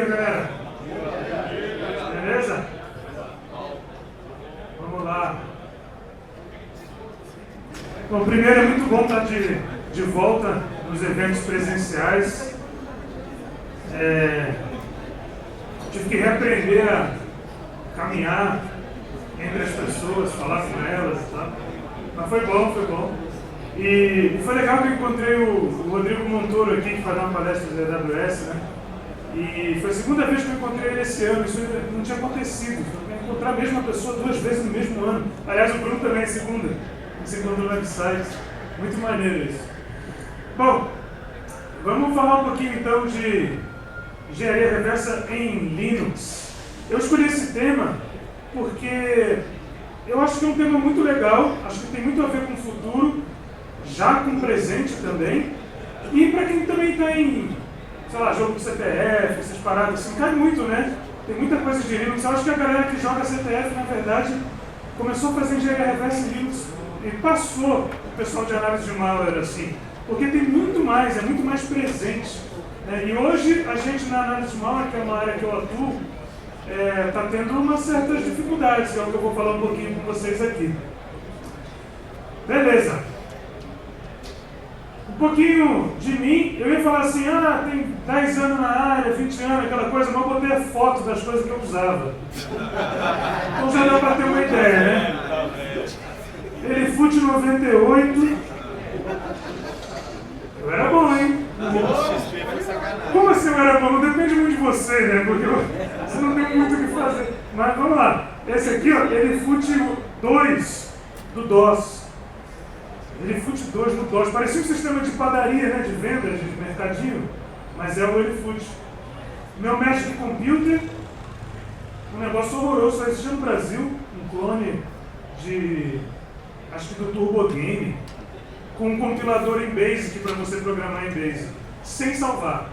dia, galera. Beleza? Vamos lá. Bom, primeiro é muito bom estar de volta nos eventos presenciais. Tive que reaprender a caminhar entre as pessoas, falar com elas e tal. Mas foi bom, foi bom. E foi legal que eu encontrei o Rodrigo Montoro aqui, que vai dar uma palestra da AWS, né? E foi a segunda vez que eu encontrei ele esse ano, isso não tinha acontecido. Encontrar a mesma pessoa 2 vezes no mesmo ano. Aliás, o Bruno também é segunda. Se encontrou no website. Muito maneiro isso. Bom, vamos falar um pouquinho então de engenharia reversa em Linux. Eu escolhi esse tema porque eu acho que é um tema muito legal, acho que tem muito a ver com o futuro, já com o presente também, e para quem também tem, sei lá, jogo de CTF, essas paradas assim, cai muito, né? Tem muita coisa de Linux. Eu acho que a galera que joga CTF, na verdade, começou a fazer engenharia reversa em Linux e passou o pessoal de análise de malware assim, porque tem muito mais, é muito mais presente. E hoje a gente na análise de malware, que é uma área que eu atuo, está tendo umas certas dificuldades, que é o que eu vou falar um pouquinho com vocês aqui. Beleza. Um pouquinho de mim, eu ia falar assim, tem 10 anos na área, 20 anos, aquela coisa, mas eu botei a foto das coisas que eu usava. Então já dá para ter uma ideia, né? Elefute 98. Eu era bom, hein? Como assim eu era bom? Não depende muito de você, né? Porque você não tem muito o que fazer. Mas vamos lá. Esse aqui, ó, Elefute 2 do DOS. Elefute 2 do DOS. Parecia um sistema de padaria, né? De vendas, de mercadinho. Mas é o Elefute. Meu mestre de computer. Um negócio horroroso. Só existia no Brasil. Um clone de... acho que do Turbo Game. Com um compilador em BASIC para você programar em BASIC. Sem salvar.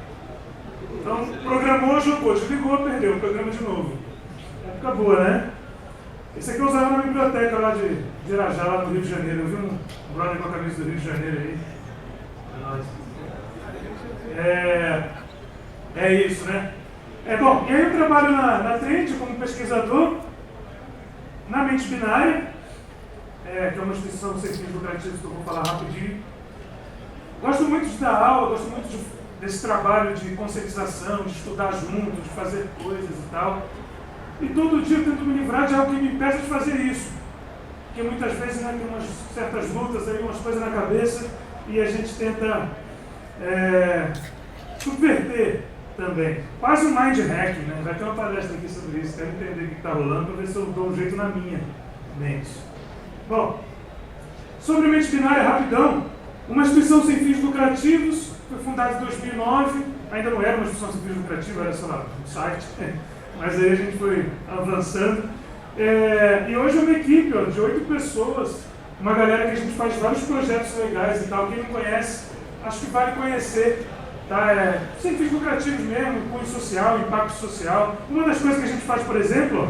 Então, programou, jogou, desligou, perdeu, programa de novo. Época boa, né? Esse aqui eu usava na biblioteca lá de Irajá, lá no Rio de Janeiro. Eu vi um brother com a camisa do Rio de Janeiro aí. É isso, né? Bom, e aí eu trabalho na Trend como pesquisador, na mente binária, que é uma instituição sem fins lucrativos que eu vou falar rapidinho. Gosto muito de dar aula, gosto muito desse trabalho de conscientização, de estudar junto, de fazer coisas e tal. E todo dia eu tento me livrar de algo que me impeça de fazer isso. Porque muitas vezes, né, tem umas certas lutas, aí, umas coisas na cabeça, e a gente tenta subverter também. Quase um mind hacking, né? Vai ter uma palestra aqui sobre isso, quero entender o que está rolando para ver se eu dou um jeito na minha mente. Bom, sobre mente binária, rapidão. Uma instituição sem fins lucrativos, foi fundada em 2009, ainda não era uma instituição sem fins lucrativos, era, sei lá, um site, mas aí a gente foi avançando. E hoje é uma equipe de 8 pessoas, uma galera que a gente faz vários projetos legais e tal. Quem não conhece, acho que vale conhecer. Tá? Sem fins lucrativos mesmo, cunho social, impacto social. Uma das coisas que a gente faz, por exemplo,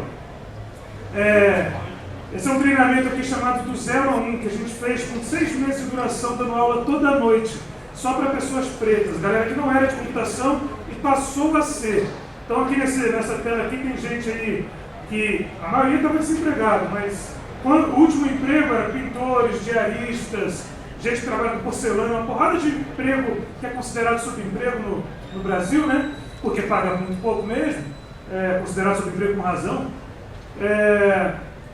esse é um treinamento aqui chamado do 0 a 1, que a gente fez com 6 meses de duração, dando aula toda noite, só para pessoas pretas, galera que não era de computação e passou a ser. Então aqui nessa tela aqui tem gente aí que a maioria estava desempregado, mas o último emprego era pintores, diaristas, gente que trabalha com porcelana, uma porrada de emprego que é considerado subemprego no Brasil, né? Porque paga muito pouco mesmo, considerado subemprego com razão.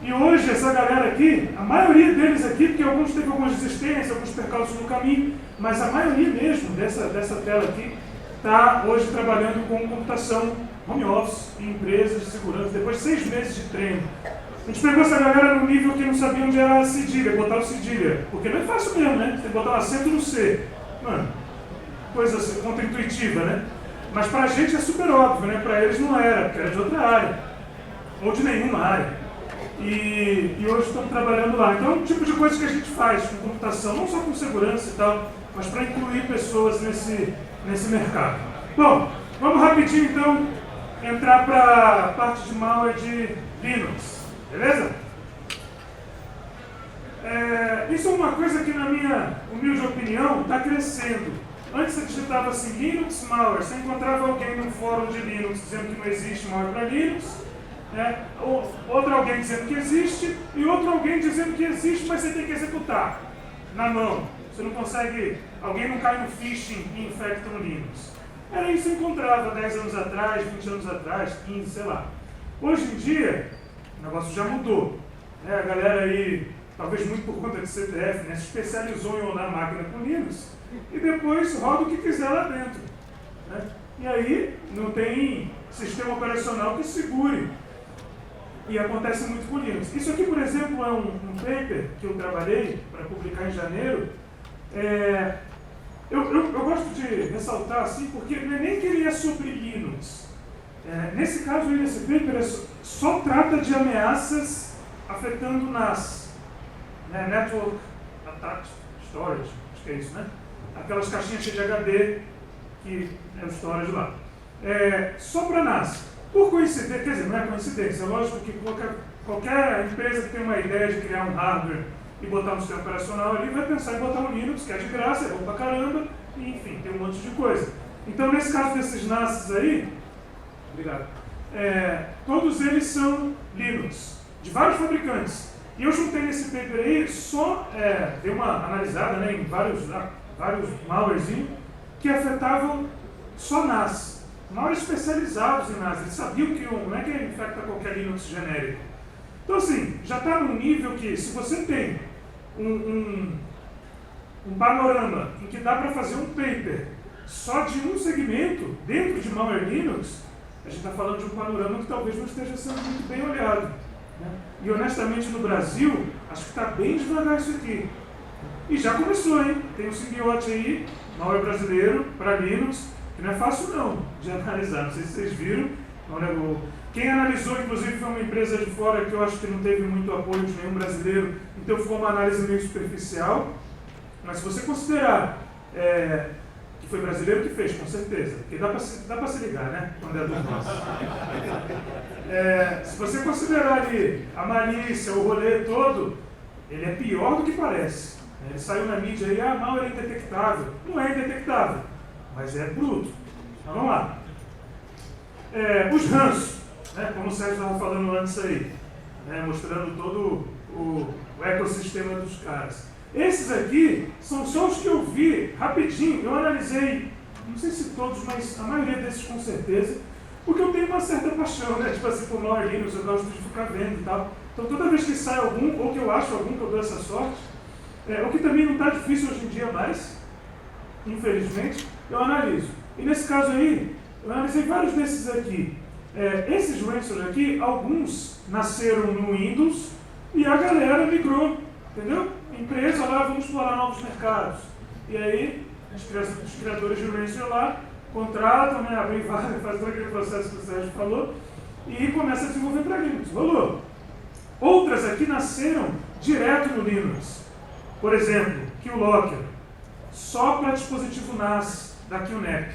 E hoje essa galera aqui, a maioria deles aqui, porque alguns teve algumas desistências, alguns percalços no caminho, mas a maioria mesmo dessa tela aqui está hoje trabalhando com computação home office em empresas de segurança, depois de 6 meses de treino. A gente pegou essa galera no nível que não sabia onde era a cedilha, botar o cedilha, porque não é fácil mesmo, né? Você tem que botar um acento no C. Mano, coisa assim, contra-intuitiva, né? Mas pra gente é super óbvio, né? Pra eles não era, porque era de outra área, ou de nenhuma área. E hoje estamos trabalhando lá. Então é um tipo de coisa que a gente faz com computação, não só com segurança e tal, mas para incluir pessoas nesse mercado. Bom, vamos rapidinho então entrar para a parte de malware de Linux, beleza? Isso é uma coisa que, na minha humilde opinião, está crescendo. Antes você digitava assim, Linux malware, você encontrava alguém no fórum de Linux dizendo que não existe malware para Linux, outro alguém dizendo que existe, e outro alguém dizendo que existe, mas você tem que executar na mão. Você não consegue, alguém não cai no phishing e infecta no Linux. Era isso que você encontrava 10 anos atrás, 20 anos atrás, 15, sei lá. Hoje em dia, o negócio já mudou. A galera aí, talvez muito por conta de CTF, se especializou em rodar máquina com Linux e depois roda o que quiser lá dentro. E aí não tem sistema operacional que segure. E acontece muito com Linux. Isso aqui, por exemplo, é um paper que eu trabalhei para publicar em janeiro. Eu gosto de ressaltar assim, porque não é nem que ele é sobre Linux. Nesse caso, esse paper só trata de ameaças afetando NAS, Network Attached Storage, acho que é isso, né? Aquelas caixinhas cheias de HD que é o storage lá. Só para NAS. Por coincidência, quer dizer, não é coincidência, é lógico que qualquer empresa que tem uma ideia de criar um hardware e botar um sistema operacional ali, vai pensar em botar um Linux, que é de graça, é bom pra caramba, e enfim, tem um monte de coisa. Então, nesse caso desses NAS aí, obrigado, todos eles são Linux, de vários fabricantes. E eu juntei nesse paper aí, dei uma analisada em vários malwarezinhos que afetavam só NAS. Malwares especializados em NAS, eles sabiam que não é que ele infecta qualquer Linux genérico. Então assim, já está num nível que se você tem um panorama em que dá para fazer um paper só de um segmento dentro de malware Linux, a gente está falando de um panorama que talvez não esteja sendo muito bem olhado. E honestamente no Brasil, acho que está bem devagar isso aqui. E já começou, hein? Tem um simbiote aí, malware brasileiro, para Linux, que não é fácil não de analisar, não sei se vocês viram. Quem analisou, inclusive, foi uma empresa de fora que eu acho que não teve muito apoio de nenhum brasileiro, então foi uma análise meio superficial. Mas se você considerar que foi brasileiro que fez, com certeza, porque dá para se ligar, né? Quando é dos nossos. Se você considerar ali a malícia, o rolê todo, ele é pior do que parece. Ele saiu na mídia aí, mal é indetectável. Não é indetectável, mas é bruto. Então vamos lá. Os ranços, como o Sérgio estava falando antes aí, mostrando todo o ecossistema dos caras. Esses aqui são só os que eu vi rapidinho. Eu analisei, não sei se todos, mas a maioria desses com certeza, porque eu tenho uma certa paixão, tipo assim, por malware Linux, eu gosto de ficar vendo e tal. Então toda vez que sai algum, ou que eu acho algum, que eu dou essa sorte, o que também não está difícil hoje em dia mais, infelizmente, eu analiso. E nesse caso aí, eu analisei vários desses aqui. Esses ransomware aqui, alguns nasceram no Windows e a galera migrou, entendeu? Empresa lá, vamos explorar novos mercados. E aí, os criadores de ransomware lá contratam, abrem vaga, fazem todo aquele processo que o Sérgio falou e começa a desenvolver para Linux. Rolou. Outras aqui nasceram direto no Linux. Por exemplo, QLocker, só para dispositivo NAS da QNAP.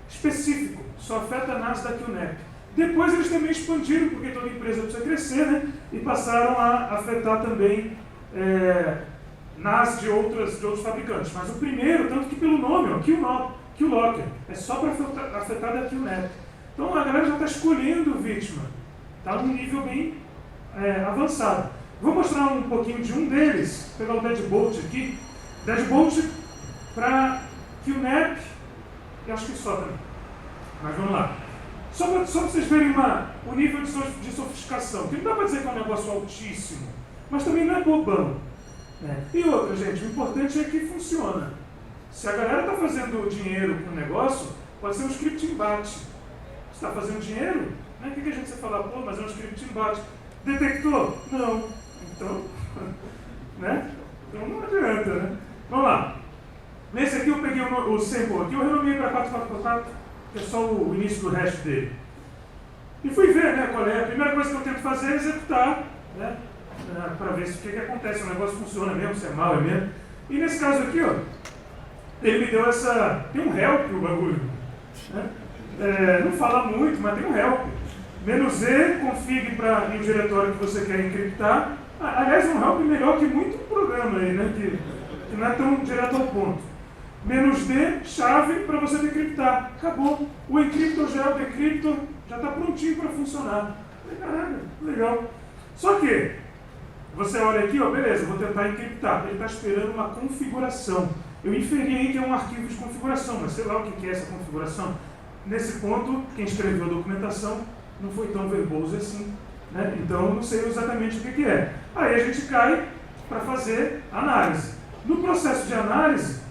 Específico, só afeta NAS da QNAP. Depois eles também expandiram, porque toda empresa precisa crescer, e passaram a afetar também NAS de outros fabricantes. Mas o primeiro, tanto que pelo nome, QLocker, é só para afetar da QNAP. Então a galera já está escolhendo vítima. Está num nível bem avançado. Vou mostrar um pouquinho de um deles, vou pegar o Deadbolt aqui. Deadbolt para QNAP, eu acho que só também. Mas vamos lá. Só para vocês verem o nível de sofisticação, que não dá para dizer que é um negócio altíssimo, mas também não é bobão. E outra, gente, o importante é que funciona. Se a galera está fazendo dinheiro com o negócio, pode ser um script embate. Se está fazendo dinheiro, o que a gente vai falar? Pô, mas é um script embate. Detectou? Não. Então, Então não adianta, né? Vamos lá. Nesse aqui eu peguei o sample aqui, eu renomeei para 4444, que é só o início do hash dele. E fui ver, qual é. A primeira coisa que eu tento fazer é executar, para ver se o que acontece, o negócio funciona mesmo, se é mal, é mesmo. E nesse caso aqui, ele me deu tem um help o bagulho. Não fala muito, mas tem um help. "-e, config para o diretório que você quer encriptar. Aliás, um help melhor que muito programa aí, que não é tão direto ao ponto. "-d, chave para você decriptar. Acabou. O encryptor já é o decryptor, já está prontinho para funcionar. Caralho, legal. Só que, você olha aqui, ó, beleza, vou tentar encriptar. Ele está esperando uma configuração. Eu inferi aí que é um arquivo de configuração, mas sei lá o que é essa configuração. Nesse ponto, quem escreveu a documentação não foi tão verboso assim, né? Então, eu não sei exatamente o que é. Aí a gente cai para fazer análise. No processo de análise,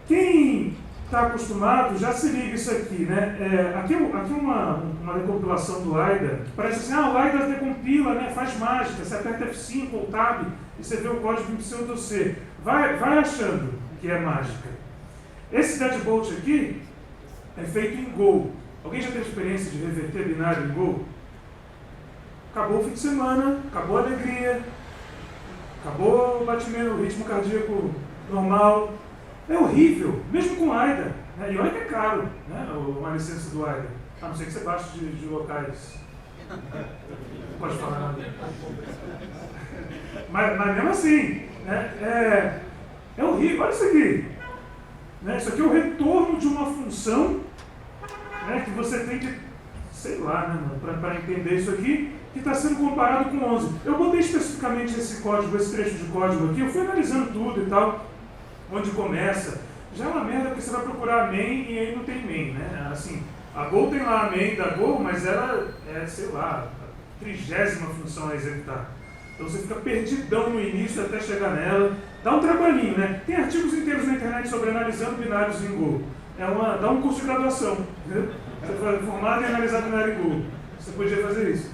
quem está acostumado já se liga isso aqui, né? Aqui uma decompilação do AIDA, que parece assim, o AIDA decompila, né? Faz mágica, você aperta F5 ou Tab e você vê o código em pseudo-C. Vai achando que é mágica. Esse deadbolt aqui é feito em Go. Alguém já teve experiência de reverter binário em Go? Acabou o fim de semana, acabou a alegria, acabou o batimento, o ritmo cardíaco normal. É horrível, mesmo com AIDA, né? E olha que é caro, né? Uma licença do AIDA. A não ser que você baixe de locais. Não pode falar nada. Mas mesmo assim, né? É horrível. Olha isso aqui. Né? Isso aqui é o retorno de uma função, né? Que você tem que, sei lá, né, para entender isso aqui, que está sendo comparado com 11. Eu botei especificamente esse código, esse trecho de código aqui, eu fui analisando tudo e tal, onde começa. Já é uma merda porque você vai procurar main e aí não tem main, né? Assim, a Go tem lá a main da Go, mas ela é, sei lá, a 30ª função a executar. Então você fica perdidão no início até chegar nela. Dá um trabalhinho, né? Tem artigos inteiros na internet sobre analisando binários em Go. Dá um curso de graduação, entendeu? Você foi formado em analisar binário em Go. Você podia fazer isso.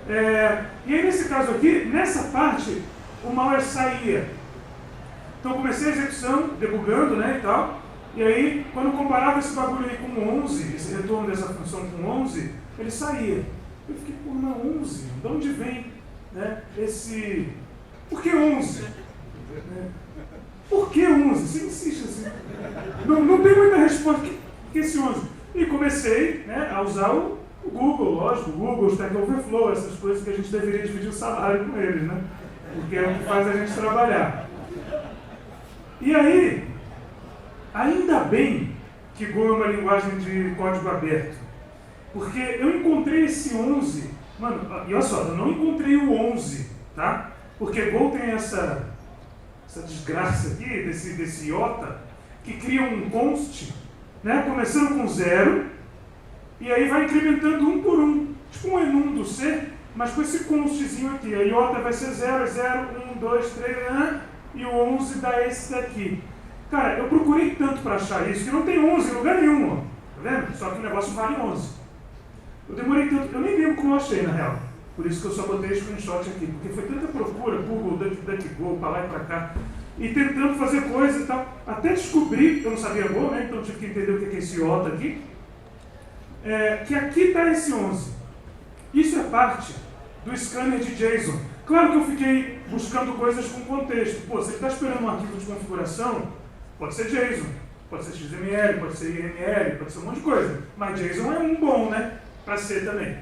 E aí nesse caso aqui, nessa parte, o malware saía. Então eu comecei a execução, debugando, né, e tal. E aí, quando eu comparava esse bagulho aí com 11, esse retorno dessa função com 11, ele saía. Eu fiquei, pô, não, 11, de onde vem, né, esse... Por que 11? Por que 11? Você insiste assim. Não tem muita resposta. Por que esse 11? E comecei, né, a usar o Google, lógico, o Google, o Stack Overflow, essas coisas que a gente deveria dividir o salário com eles, né? Porque é o que faz a gente trabalhar. E aí, ainda bem que Go é uma linguagem de código aberto. Porque eu encontrei esse 11, mano, e olha só, eu não encontrei o 11, tá? Porque Go tem essa desgraça aqui, desse iota, que cria um const, né, começando com 0, e aí vai incrementando um por um, tipo um enum do C, mas com esse constzinho aqui. A iota vai ser 0, 0, 1, 2, 3, e o 11 dá esse daqui. Cara, eu procurei tanto para achar isso, que não tem 11 em lugar nenhum, ó. Tá vendo? Só que o negócio vale 11. Eu demorei tanto, eu nem lembro como eu achei, na real. Por isso que eu só botei screenshot aqui, porque foi tanta procura, Google, DuckDuckGo, para lá e para cá, e tentando fazer coisa e tal, até descobrir, eu não sabia Go, né, então eu tive que entender o que é esse iota aqui, que aqui está esse 11. Isso é parte do scanner de JSON. Claro que eu fiquei buscando coisas com contexto. Pô, se ele está esperando um arquivo de configuração, pode ser JSON, pode ser XML, pode ser IML, pode ser um monte de coisa, mas JSON é um bom, né, para ser também.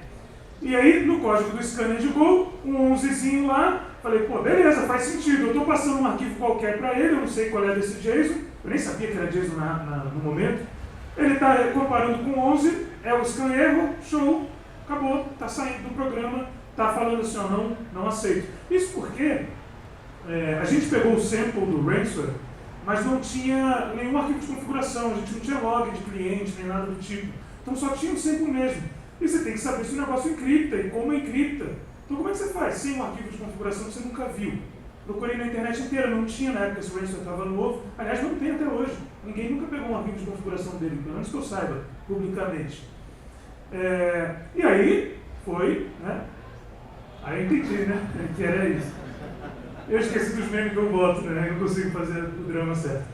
E aí, no código do scanner de Go, um 11zinho lá, falei, pô, beleza, faz sentido, eu estou passando um arquivo qualquer para ele, eu não sei qual é desse JSON, eu nem sabia que era JSON no momento, ele está comparando com 11, é o scan erro, show, acabou, está saindo do programa, está falando assim, ó, não aceito. Isso porque a gente pegou o sample do ransomware, mas não tinha nenhum arquivo de configuração, a gente não tinha log de cliente, nem nada do tipo, então só tinha o sample mesmo. E você tem que saber se o negócio encripta e como encripta. Então como é que você faz sem um arquivo de configuração que você nunca viu? Procurei na internet inteira, não tinha na época, esse ransomware estava novo. Aliás, não tem até hoje. Ninguém nunca pegou um arquivo de configuração dele, pelo menos que eu saiba, publicamente. E aí, foi, né? Aí eu entendi, né? Que era isso. Eu esqueci dos memes que eu boto, né? Eu não consigo fazer o drama certo.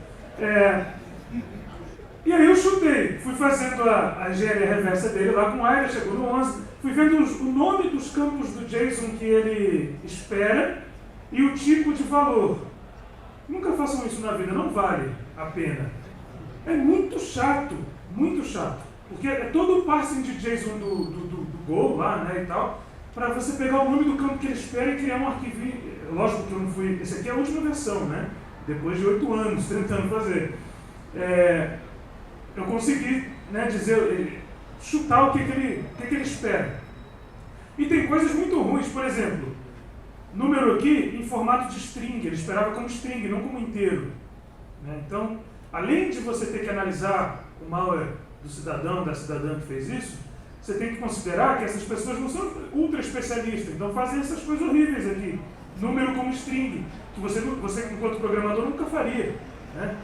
E aí eu chutei, fui fazendo a engenharia reversa dele lá com AIDA, chegou no 11, fui vendo o nome dos campos do JSON que ele espera e o tipo de valor. Nunca façam isso na vida, não vale a pena. É muito chato, porque é todo o parsing de JSON do Go lá, né, e tal, para você pegar o nome do campo que ele espera e criar um arquivo. Lógico que eu não fui, esse aqui é a última versão, né, depois de 8 anos tentando fazer. Eu consegui, né, dizer, chutar o que ele espera. E tem coisas muito ruins, por exemplo, número aqui em formato de string, ele esperava como string, não como inteiro. Né? Então, além de você ter que analisar o malware do cidadão, da cidadã que fez isso, você tem que considerar que essas pessoas não são ultra especialistas, então fazem essas coisas horríveis aqui. Número como string, que você enquanto programador nunca faria. Né?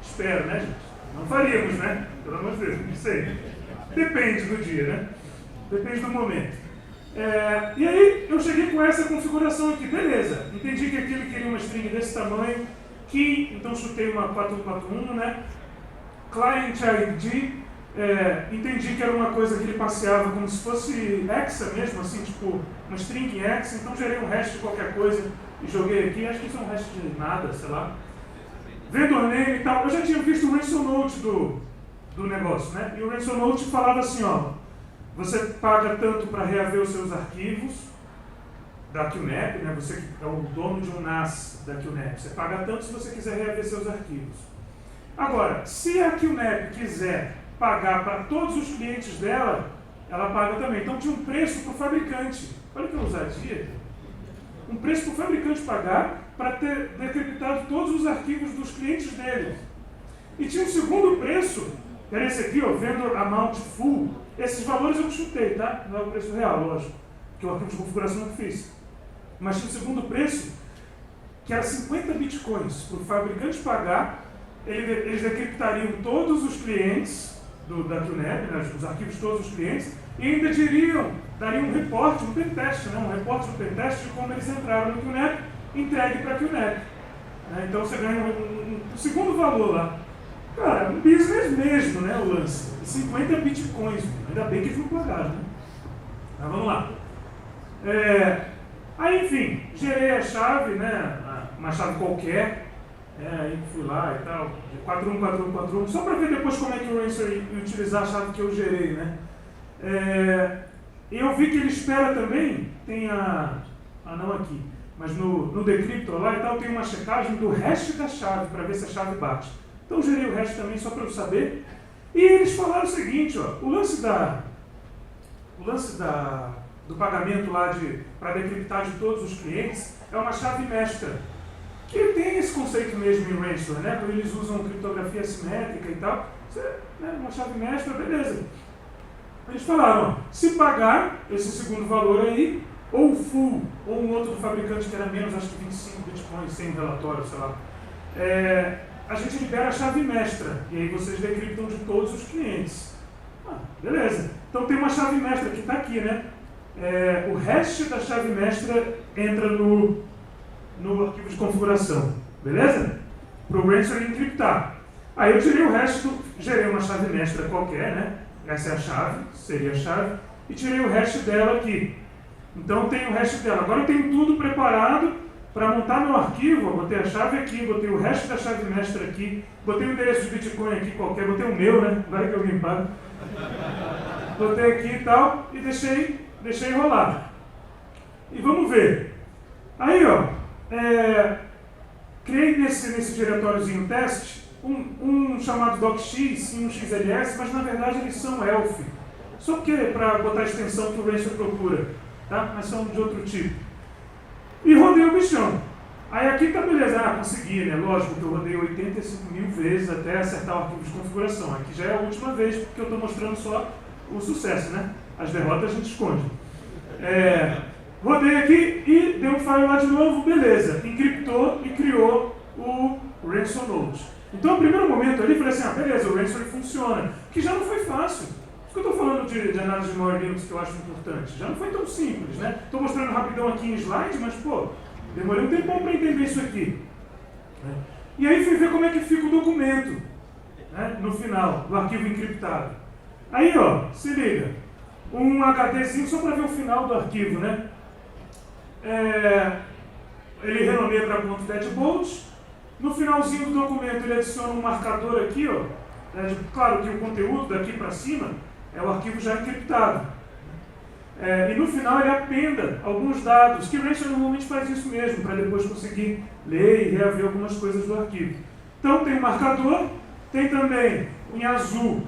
Espero, né, gente? Não faríamos, né? Pelo amor de Deus, não sei. Depende do dia, né? Depende do momento. E aí eu cheguei com essa configuração aqui, beleza. Entendi que aqui ele queria uma string desse tamanho, que então chutei uma 4141, né? Client ID, entendi que era uma coisa que ele passeava como se fosse hexa mesmo, assim, tipo uma string hexa, então gerei um hash de qualquer coisa e joguei aqui, acho que isso é um hash de nada, sei lá. Vendor name e tal, eu já tinha visto o ransom note do negócio, né? E o ransom note falava assim, ó, você paga tanto para reaver os seus arquivos da QNAP, né? Você que é o dono de um NAS da QNAP, você paga tanto se você quiser reaver seus arquivos. Agora, se a QNAP quiser pagar para todos os clientes dela, ela paga também. Então tinha um preço para o fabricante. Olha que ousadia. Um preço para o fabricante pagar para ter decriptado todos os arquivos dos clientes dele. E tinha um segundo preço, que era esse aqui, ó, Vendor Amount Full. Esses valores eu chutei, tá? Não é o preço real, lógico, que o arquivo de configuração eu fiz. Mas tinha um segundo preço, que era 50 bitcoins para o fabricante pagar. Eles decriptariam todos os clientes da QNAP, né, os arquivos de todos os clientes, e ainda dariam um report, um pentest, né, um report do pentest de como eles entraram no QNAP, entregue para a QNAP. Então você ganha um segundo valor lá. Cara, um business mesmo, né, o lance. 50 bitcoins, ainda bem que eles não pagaram, né? Mas vamos lá. Aí, enfim, gerei a chave, né, uma chave qualquer, aí fui lá e tal, de 414141, só para ver depois como é que o Ransom ia utilizar a chave que eu gerei, né. Eu vi que ele espera também, tem não aqui, mas no decryptor lá e tal, tem uma checagem do hash da chave, para ver se a chave bate. Então eu gerei o hash também só para eu saber. E eles falaram o seguinte, ó, o lance do pagamento lá para decriptar de todos os clientes é uma chave mestra, que tem esse conceito mesmo em Ransomware, né? Quando eles usam criptografia assimétrica e tal, uma chave mestra, beleza. Eles falaram, ó, se pagar esse segundo valor aí, ou o full, ou um outro do fabricante que era menos, acho que 25 bitcoins, sem relatório, sei lá, a gente libera a chave mestra, e aí vocês decriptam de todos os clientes. Beleza. Então tem uma chave mestra que está aqui, né? O hash da chave mestra entra no arquivo de configuração, beleza? Para o Ransom encriptar. Aí eu tirei o hash, gerei uma chave mestra qualquer, né? Essa é a chave, seria a chave, e tirei o hash dela aqui. Então tem o hash dela. Agora eu tenho tudo preparado para montar meu arquivo. Eu botei a chave aqui, botei o hash da chave mestra aqui, botei o endereço de Bitcoin aqui qualquer, botei o meu, né? Agora que alguém paga. Botei aqui e tal, e deixei rolar. E vamos ver. Aí, ó, criei nesse diretóriozinho teste um chamado docx e um xls, mas na verdade eles são ELF. Só porque para botar a extensão que o Ransom procura, tá? Mas são de outro tipo. E rodei o bichão. Aí aqui tá beleza, consegui, né? Lógico que eu rodei 85 mil vezes até acertar o arquivo de configuração. Aqui já é a última vez, porque eu estou mostrando só o sucesso, né? As derrotas a gente esconde. Rodei aqui e deu um file lá de novo, beleza. Encriptou e criou o Ransom Note. Então, no primeiro momento ali, eu falei assim, beleza, o Ransom funciona. Que já não foi fácil. Por que eu estou falando de análise de malware Linux que eu acho importante? Já não foi tão simples, né? Estou mostrando rapidão aqui em slide, mas, pô, demorei um tempão para entender isso aqui. E aí fui ver como é que fica o documento, né, no final, do arquivo encriptado. Aí, ó, se liga. Um HDzinho só para ver o final do arquivo, né? Ele renomeia para .deadbolt. No finalzinho do documento ele adiciona um marcador aqui, ó. Claro que o conteúdo daqui para cima é o arquivo já encriptado. E no final ele appenda alguns dados, que o Rancher normalmente faz isso mesmo, para depois conseguir ler e reaver algumas coisas do arquivo. Então tem um marcador, tem também em azul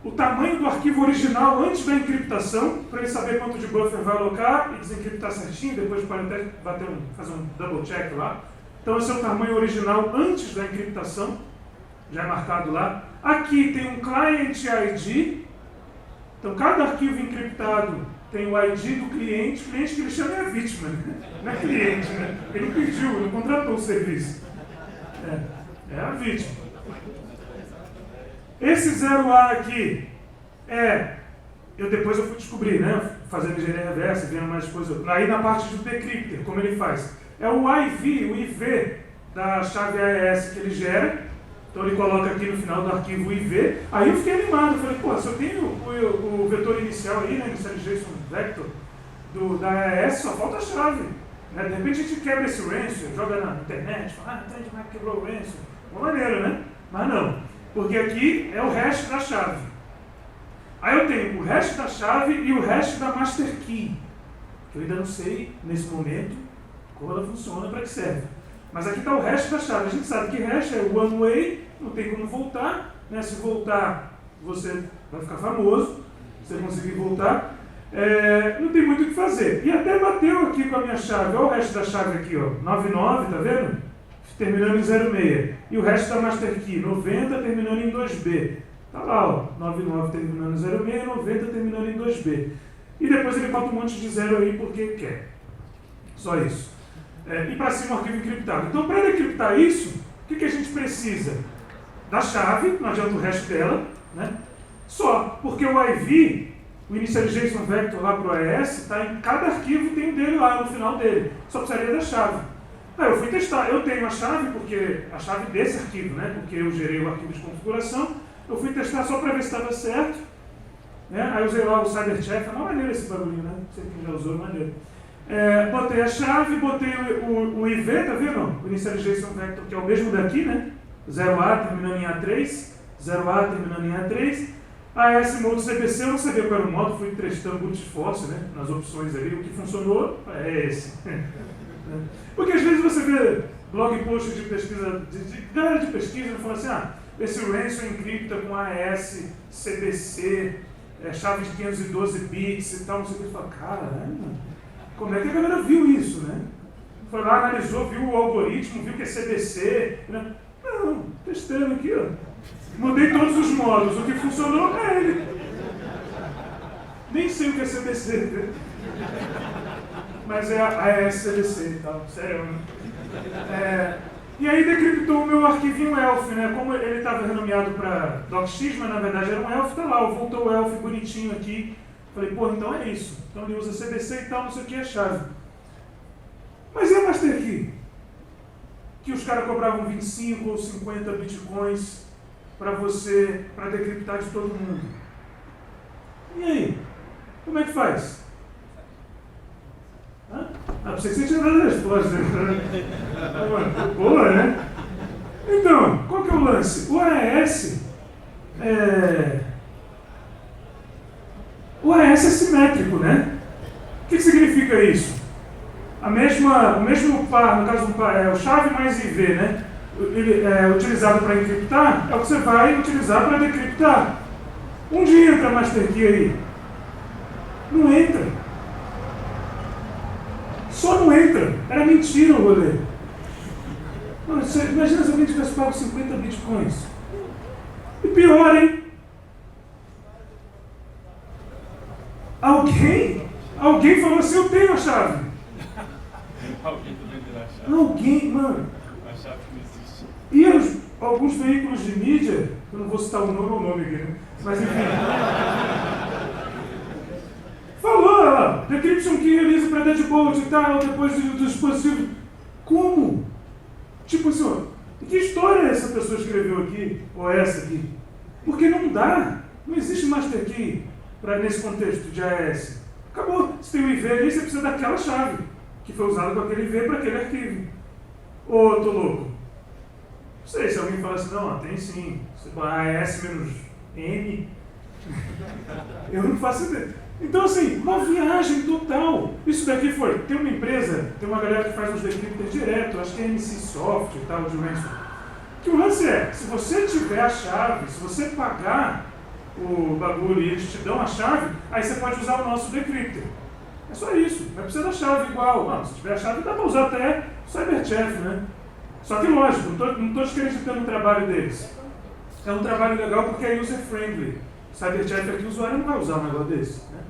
o tamanho do arquivo original antes da encriptação, para ele saber quanto de buffer vai alocar e desencriptar certinho, depois pode até fazer um double check lá. Então esse é o tamanho original antes da encriptação, já é marcado lá. Aqui tem um client ID, então cada arquivo encriptado tem o ID do cliente que ele chama é a vítima, né? Não é cliente, né? Ele não pediu, não contratou o serviço. É a vítima. Esse 0A aqui depois eu fui descobrir, né? Fazendo engenharia reversa, vendo mais coisas. Aí na parte do decrypter, como ele faz? É o IV da chave AES que ele gera. Então ele coloca aqui no final do arquivo IV. Aí eu fiquei animado, falei, pô, se eu tenho o vetor inicial aí, né? Initialization Vector da AES, só falta a chave. Né? De repente a gente quebra esse ransom, joga na internet, fala, entende como é que quebrou o ransom. Uma maneira, né? Mas não. Porque aqui é o hash da chave. Aí eu tenho o hash da chave e o hash da master key. Que eu ainda não sei, nesse momento, como ela funciona, para que serve. Mas aqui está o hash da chave. A gente sabe que hash é one way, não tem como voltar. Né? Se voltar, você vai ficar famoso. Se você conseguir voltar. Não tem muito o que fazer. E até bateu aqui com a minha chave. Olha o hash da chave aqui, ó, 99, tá vendo? Terminando em 06. E o hash da master key, 90 terminando em 2B. Tá lá, ó, 99 terminando em 06, 90 terminando em 2B. E depois ele bota um monte de zero aí porque quer. Só isso. E para cima o arquivo encriptado. Então, para decriptar isso, o que a gente precisa? Da chave, não adianta o hash dela, né? Só, porque o IV, o Initialization Vector lá para o AES, tá em cada arquivo tem um dele lá no final dele. Só precisaria da chave. Aí eu fui testar, eu tenho a chave, porque a chave desse arquivo, né? Porque eu gerei o arquivo de configuração, eu fui testar só para ver se estava certo. Né? Aí usei lá o CyberChef, é uma maneira esse bagulho, né? Você que já usou, maneiro. Botei a chave, botei o IV, tá vendo? O Initialization Vector, que é o mesmo daqui, né? 0A terminando em A3, 0A terminando em A3. AES Mode CBC, eu não sabia qual era o modo, fui testando brute force, né? Nas opções ali, o que funcionou é esse. Porque às vezes você vê blog post de pesquisa, de galera de pesquisa, falando assim, esse ransom encripta com AES, CBC, chave de 512 bits e tal, não sei o que. Você fala, caramba, como é que a galera viu isso, né? Foi lá, analisou, viu o algoritmo, viu que é CBC, né? Não, testando aqui, ó. Mudei todos os modos, o que funcionou é ele. Nem sei o que é CBC, mas é a AES-CBC e tal, sério, né? E aí decriptou o meu arquivinho ELF, né? Como ele estava renomeado para docx, mas na verdade era um ELF, tá lá, voltou o ELF bonitinho aqui. Falei, pô, então é isso. Então ele usa CBC e tal, não sei o que é chave. Mas e a Master Key? Que os caras cobravam 25 ou 50 bitcoins para decriptar de todo mundo. E aí? Como é que faz? Pensei que você tinha dado a resposta. Boa, né? Então, qual que é o lance? O AES é simétrico, né? O que significa isso? O mesmo par, no caso do par, o chave mais IV, né? Ele é utilizado para encriptar, é o que você vai utilizar para decriptar. Onde entra a Master Key aí? Não entra. Só não entra. Era mentira o rolê. Imagina se alguém tivesse pago 50 bitcoins. E pior, hein? Alguém falou assim, eu tenho a chave. Alguém também terá a chave. Alguém, mano. A chave que não existe. E alguns veículos de mídia, eu não vou citar o nome aqui, né? Mas enfim. Falou, ó, decryption key release para deadbolt e tal, depois do dispositivo. Como? Tipo assim, ó, que história essa pessoa escreveu aqui, ou essa aqui? Porque não dá. Não existe Master Key nesse contexto de AES. Acabou. Se tem o IV ali, você precisa daquela chave que foi usada com aquele IV para aquele arquivo. Ô, tô louco. Não sei se alguém fala assim, não, tem sim. Você põe AES-N, Eu não faço ideia. Então, assim, uma viagem total. Isso daqui foi, tem uma empresa, tem uma galera que faz uns decryptors direto, acho que é MC Soft e tal, de ransom. Que o lance é, se você tiver a chave, se você pagar o bagulho e eles te dão a chave, aí você pode usar o nosso decryptor. É só isso, não precisa da chave igual. Não, se tiver a chave, dá para usar até o CyberChef, né? Só que lógico, não estou descreditando o trabalho deles. É um trabalho legal porque é user-friendly. O CyberChef aqui, o usuário não vai usar um negócio desse, né?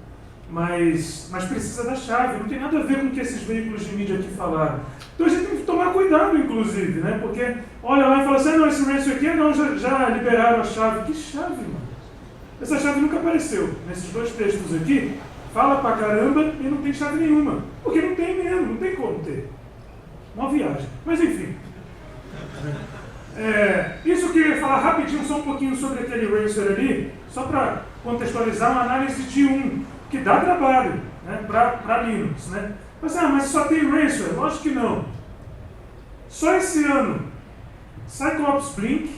Mas precisa da chave, não tem nada a ver com o que esses veículos de mídia aqui falaram. Então a gente tem que tomar cuidado, inclusive, né? Porque olha lá e fala assim, não, esse ransom aqui não, já liberaram a chave. Que chave, mano? Essa chave nunca apareceu. Nesses dois textos aqui, fala pra caramba e não tem chave nenhuma. Porque não tem mesmo, não tem como ter. Uma viagem. Mas enfim. Isso eu queria falar rapidinho, só um pouquinho sobre aquele ransom ali, só para contextualizar uma análise de que dá trabalho, né, para Linux, né? Mas só tem ransom? Lógico que não. Só esse ano, Cyclops Blink,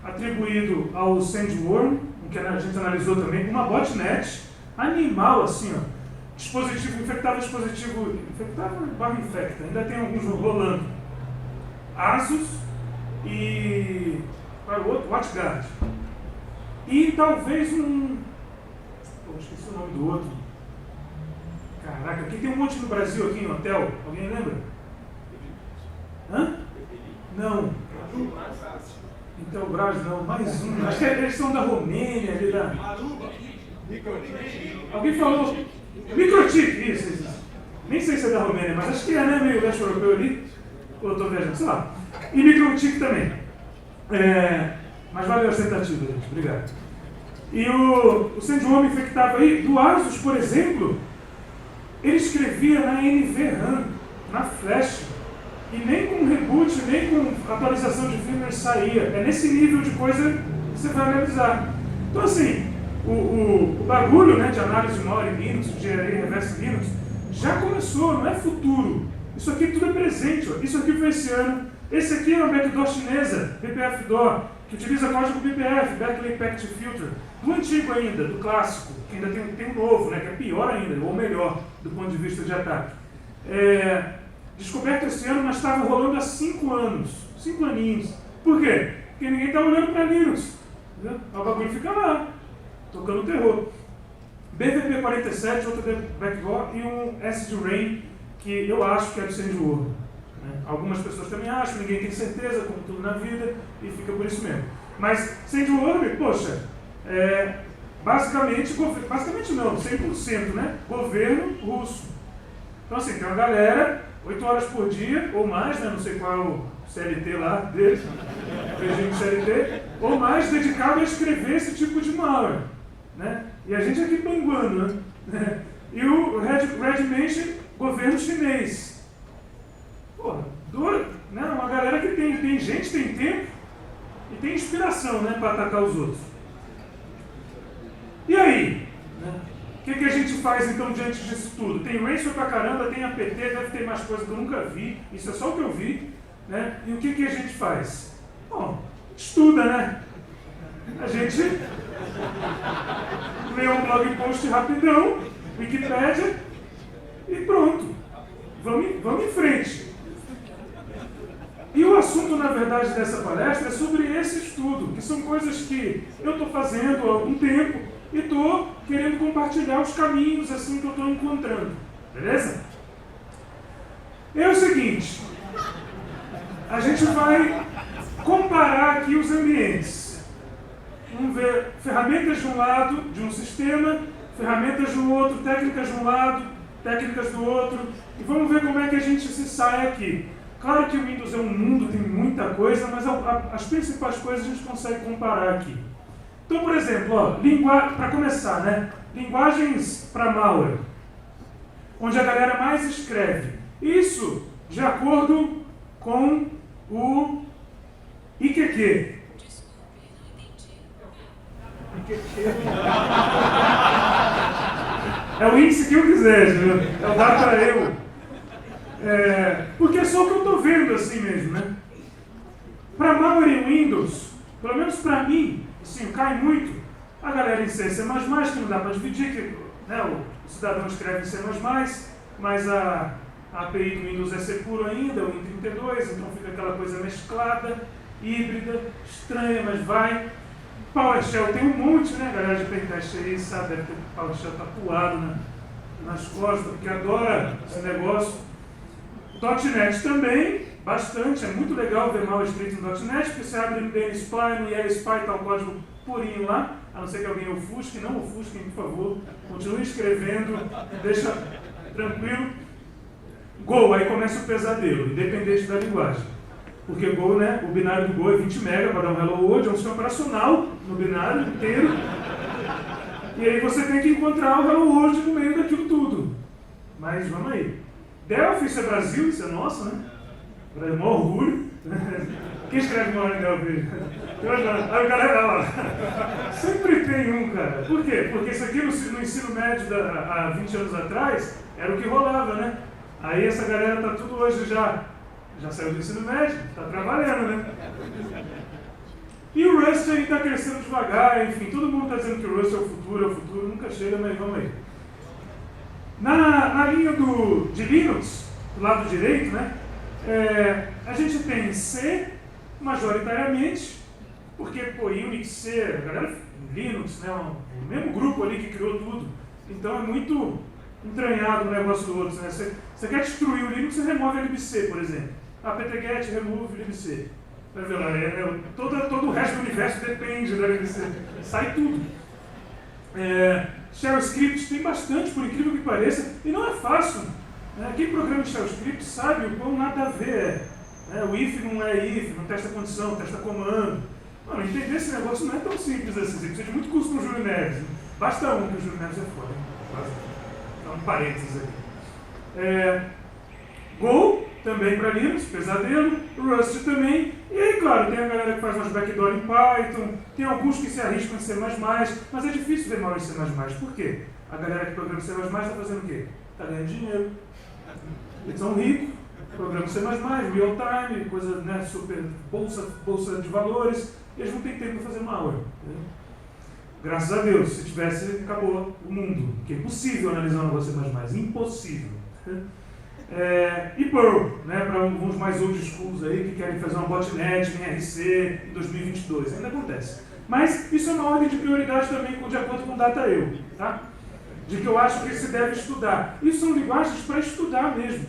atribuído ao Sandworm, que a gente analisou também, uma botnet animal, assim, ó, dispositivo, infectável, infecta, ainda tem alguns rolando. Asus e qual é o outro? WatchGuard. E talvez esqueci o nome do outro. Caraca, aqui tem um monte no Brasil, aqui em hotel. Alguém lembra? Hã? Não. Então, o Brasil não, mais um. Acho que eles são da Romênia, ali da... Alguém falou... Microchip, isso. Nem sei se é da Romênia, mas acho que é, né? Meio leste europeu ali. Ou eu estou viajando, sei lá. E Microchip também. Mas valeu as tentativas, gente. Obrigado. E o Sandworm infectava aí, do Asus, por exemplo, ele escrevia na NVRAM, na flash, e nem com reboot, nem com atualização de firmware saía. É nesse nível de coisa que você vai analisar. Então, assim, o bagulho, né, de análise de malware em Linux, de engenharia reversa em Linux, já começou, não é futuro. Isso aqui tudo é presente. Ó. Isso aqui foi esse ano. Esse aqui é uma backdoor chinesa, BPF-DOR, que utiliza código BPF, Berkeley Packet Filter, do antigo ainda, do clássico, que ainda tem um novo, né, que é pior ainda, ou melhor, do ponto de vista de ataque. Descoberto esse ano, mas estava rolando há 5 anos, 5 aninhos. Por quê? Porque ninguém está olhando para Linux. Entendeu? O bagulho fica lá, tocando terror. BVP47, outra backdoor, e um SDRain, que eu acho que é do Sandworm. Algumas pessoas também acham, ninguém tem certeza, como tudo na vida, e fica por isso mesmo. Mas Sandworm, poxa, basicamente não, 100%, né? Governo russo. Então assim, tem uma galera, 8 horas por dia, ou mais, né? Não sei qual é o CLT lá deles, regime CLT, ou mais, dedicado a escrever esse tipo de malware, né? E a gente aqui panguando, né? E o Red Mansion, governo chinês. Porra, né? Uma galera que tem gente, tem tempo e tem inspiração, né, para atacar os outros. E aí? Né? O que a gente faz então diante disso tudo? Tem ransom pra caramba, tem APT, deve ter mais coisa que eu nunca vi, isso é só o que eu vi, né? E o que a gente faz? Bom, estuda, né? A gente lê um blog post rapidão, Wikipédia, e pronto. Vamos em frente. E o assunto, na verdade, dessa palestra é sobre esse estudo, que são coisas que eu estou fazendo há algum tempo e estou querendo compartilhar os caminhos assim que eu estou encontrando. Beleza? É o seguinte, a gente vai comparar aqui os ambientes. Vamos ver ferramentas de um lado, de um sistema, ferramentas do outro, técnicas de um lado, técnicas do outro, e vamos ver como é que a gente se sai aqui. Claro que o Windows é um mundo, tem muita coisa, mas as principais coisas a gente consegue comparar aqui. Então, por exemplo, para começar, né? Linguagens para malware, onde a galera mais escreve. Isso de acordo com o IQQ. É o índice que eu quiser, é o data eu. Porque é só o que eu estou vendo assim mesmo, né? Para malware em Windows, pelo menos para mim, assim, cai muito A galera em C++, que não dá para dividir, que né, o cidadão escreve em C++, mas a API do Windows é C puro ainda, o Win32, então fica aquela coisa mesclada, híbrida, estranha, mas vai. PowerShell tem um monte, né, galera de pentest aí, sabe, deve ter PowerShell tatuado nas costas, porque adora esse negócio. .NET também, bastante, é muito legal ver mal escrito no .NET, porque você abre no DNSPy, no ILSPy, está o código purinho lá, a não ser que alguém ofusque, não ofusquem, por favor, continue escrevendo, deixa tranquilo. Go, aí começa o pesadelo, independente da linguagem. Porque Go, né, o binário do Go é 20 MB para dar um Hello World, é um sistema operacional no binário inteiro. E aí você tem que encontrar o Hello World no meio daquilo tudo. Mas vamos aí. Delphi, isso é Brasil, isso é nosso, né? É maior orgulho. Quem escreve maior em Delphi? Aí o galera lá. Sempre tem um, cara. Por quê? Porque isso aqui no ensino médio há 20 anos atrás era o que rolava, né? Aí essa galera tá tudo hoje já saiu do ensino médio, tá trabalhando, né? E o Rust aí tá crescendo devagar, enfim, todo mundo tá dizendo que o Rust é o futuro, nunca chega, mas vamos aí. Na linha de Linux, do lado direito, né? A gente tem C, majoritariamente, porque, pô, Unix, C, a galera, Linux, né? O mesmo grupo ali que criou tudo, então é muito entranhado um negócio do outro, né? Você quer destruir o Linux, você remove a libc, por exemplo. apt-get remove libc. Vai ver lá, todo o resto do universo depende da libc. Sai tudo. Shell Script tem bastante, por incrível que pareça, e não é fácil. Quem programa Shell Script sabe o quão nada a ver é. O if não é if, não testa condição, testa comando. Mano, entender esse negócio não é tão simples assim. Você precisa de muito curso com o Júlio Neves. Basta um, que o Júlio Neves é foda. Então, um parênteses aqui. Go, também para Linux, pesadelo. Rust também. E aí, claro, tem a galera que faz umas backdoor em Python. Tem alguns que se arriscam em C++, mas é difícil ver mal em C++. Por quê? A galera que programa C++ está fazendo o quê? Está ganhando dinheiro. Eles são ricos, programa C++, real time, coisa, né, super bolsa de valores. Eles não têm tempo para fazer malware. Né? Graças a Deus, se tivesse, acabou o mundo. Que é impossível analisar um negócio C++, impossível. E Perl, né, para alguns mais old schools aí que querem fazer uma botnet em RC em 2022, ainda acontece. Mas isso é uma ordem de prioridade também de acordo com o DataEu, tá? De que eu acho que se deve estudar. Isso são linguagens para estudar mesmo.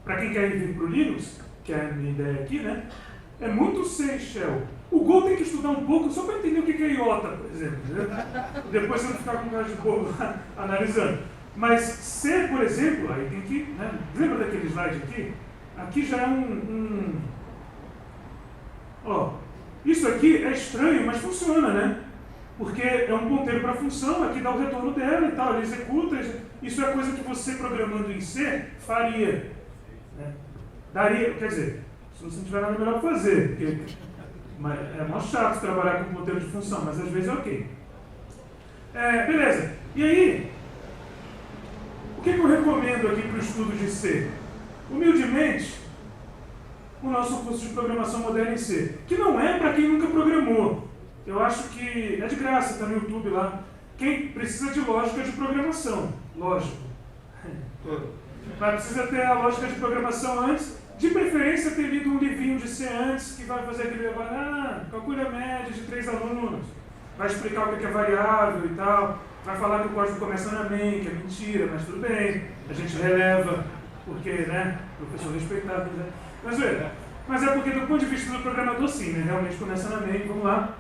Para quem quer vir para o Linux, que é a minha ideia aqui, né? É muito C e Shell. O Go tem que estudar um pouco só para entender o que é IOTA, por exemplo. Né? Depois você não ficar com cara de bobo analisando. Mas C, por exemplo, aí tem que... Né? Lembra daquele slide aqui? Aqui já é Ó, isso aqui é estranho, mas funciona, né? Porque é um ponteiro para a função, aqui dá o retorno dela e tal, ele executa. Isso é coisa que você programando em C faria. Né? Daria, quer dizer, se você não tiver nada melhor para fazer, porque é mó chato trabalhar com ponteiro de função, mas às vezes é ok. Beleza. E aí, o que eu recomendo aqui para o estudo de C? Humildemente, o nosso curso de programação moderna em C, que não é para quem nunca programou. Eu acho que é de graça, está no YouTube lá. Quem precisa de lógica de programação, lógico. Mas precisa ter a lógica de programação antes, de preferência ter lido um livrinho de C antes, que vai fazer aquele calcule a média de 3 alunos, vai explicar o que é variável e tal, vai falar que o código começa na main, que é mentira, mas tudo bem, a gente releva, porque, né, professor respeitado, né? Mas é porque do ponto de vista do programador sim, né, realmente começa na main, vamos lá.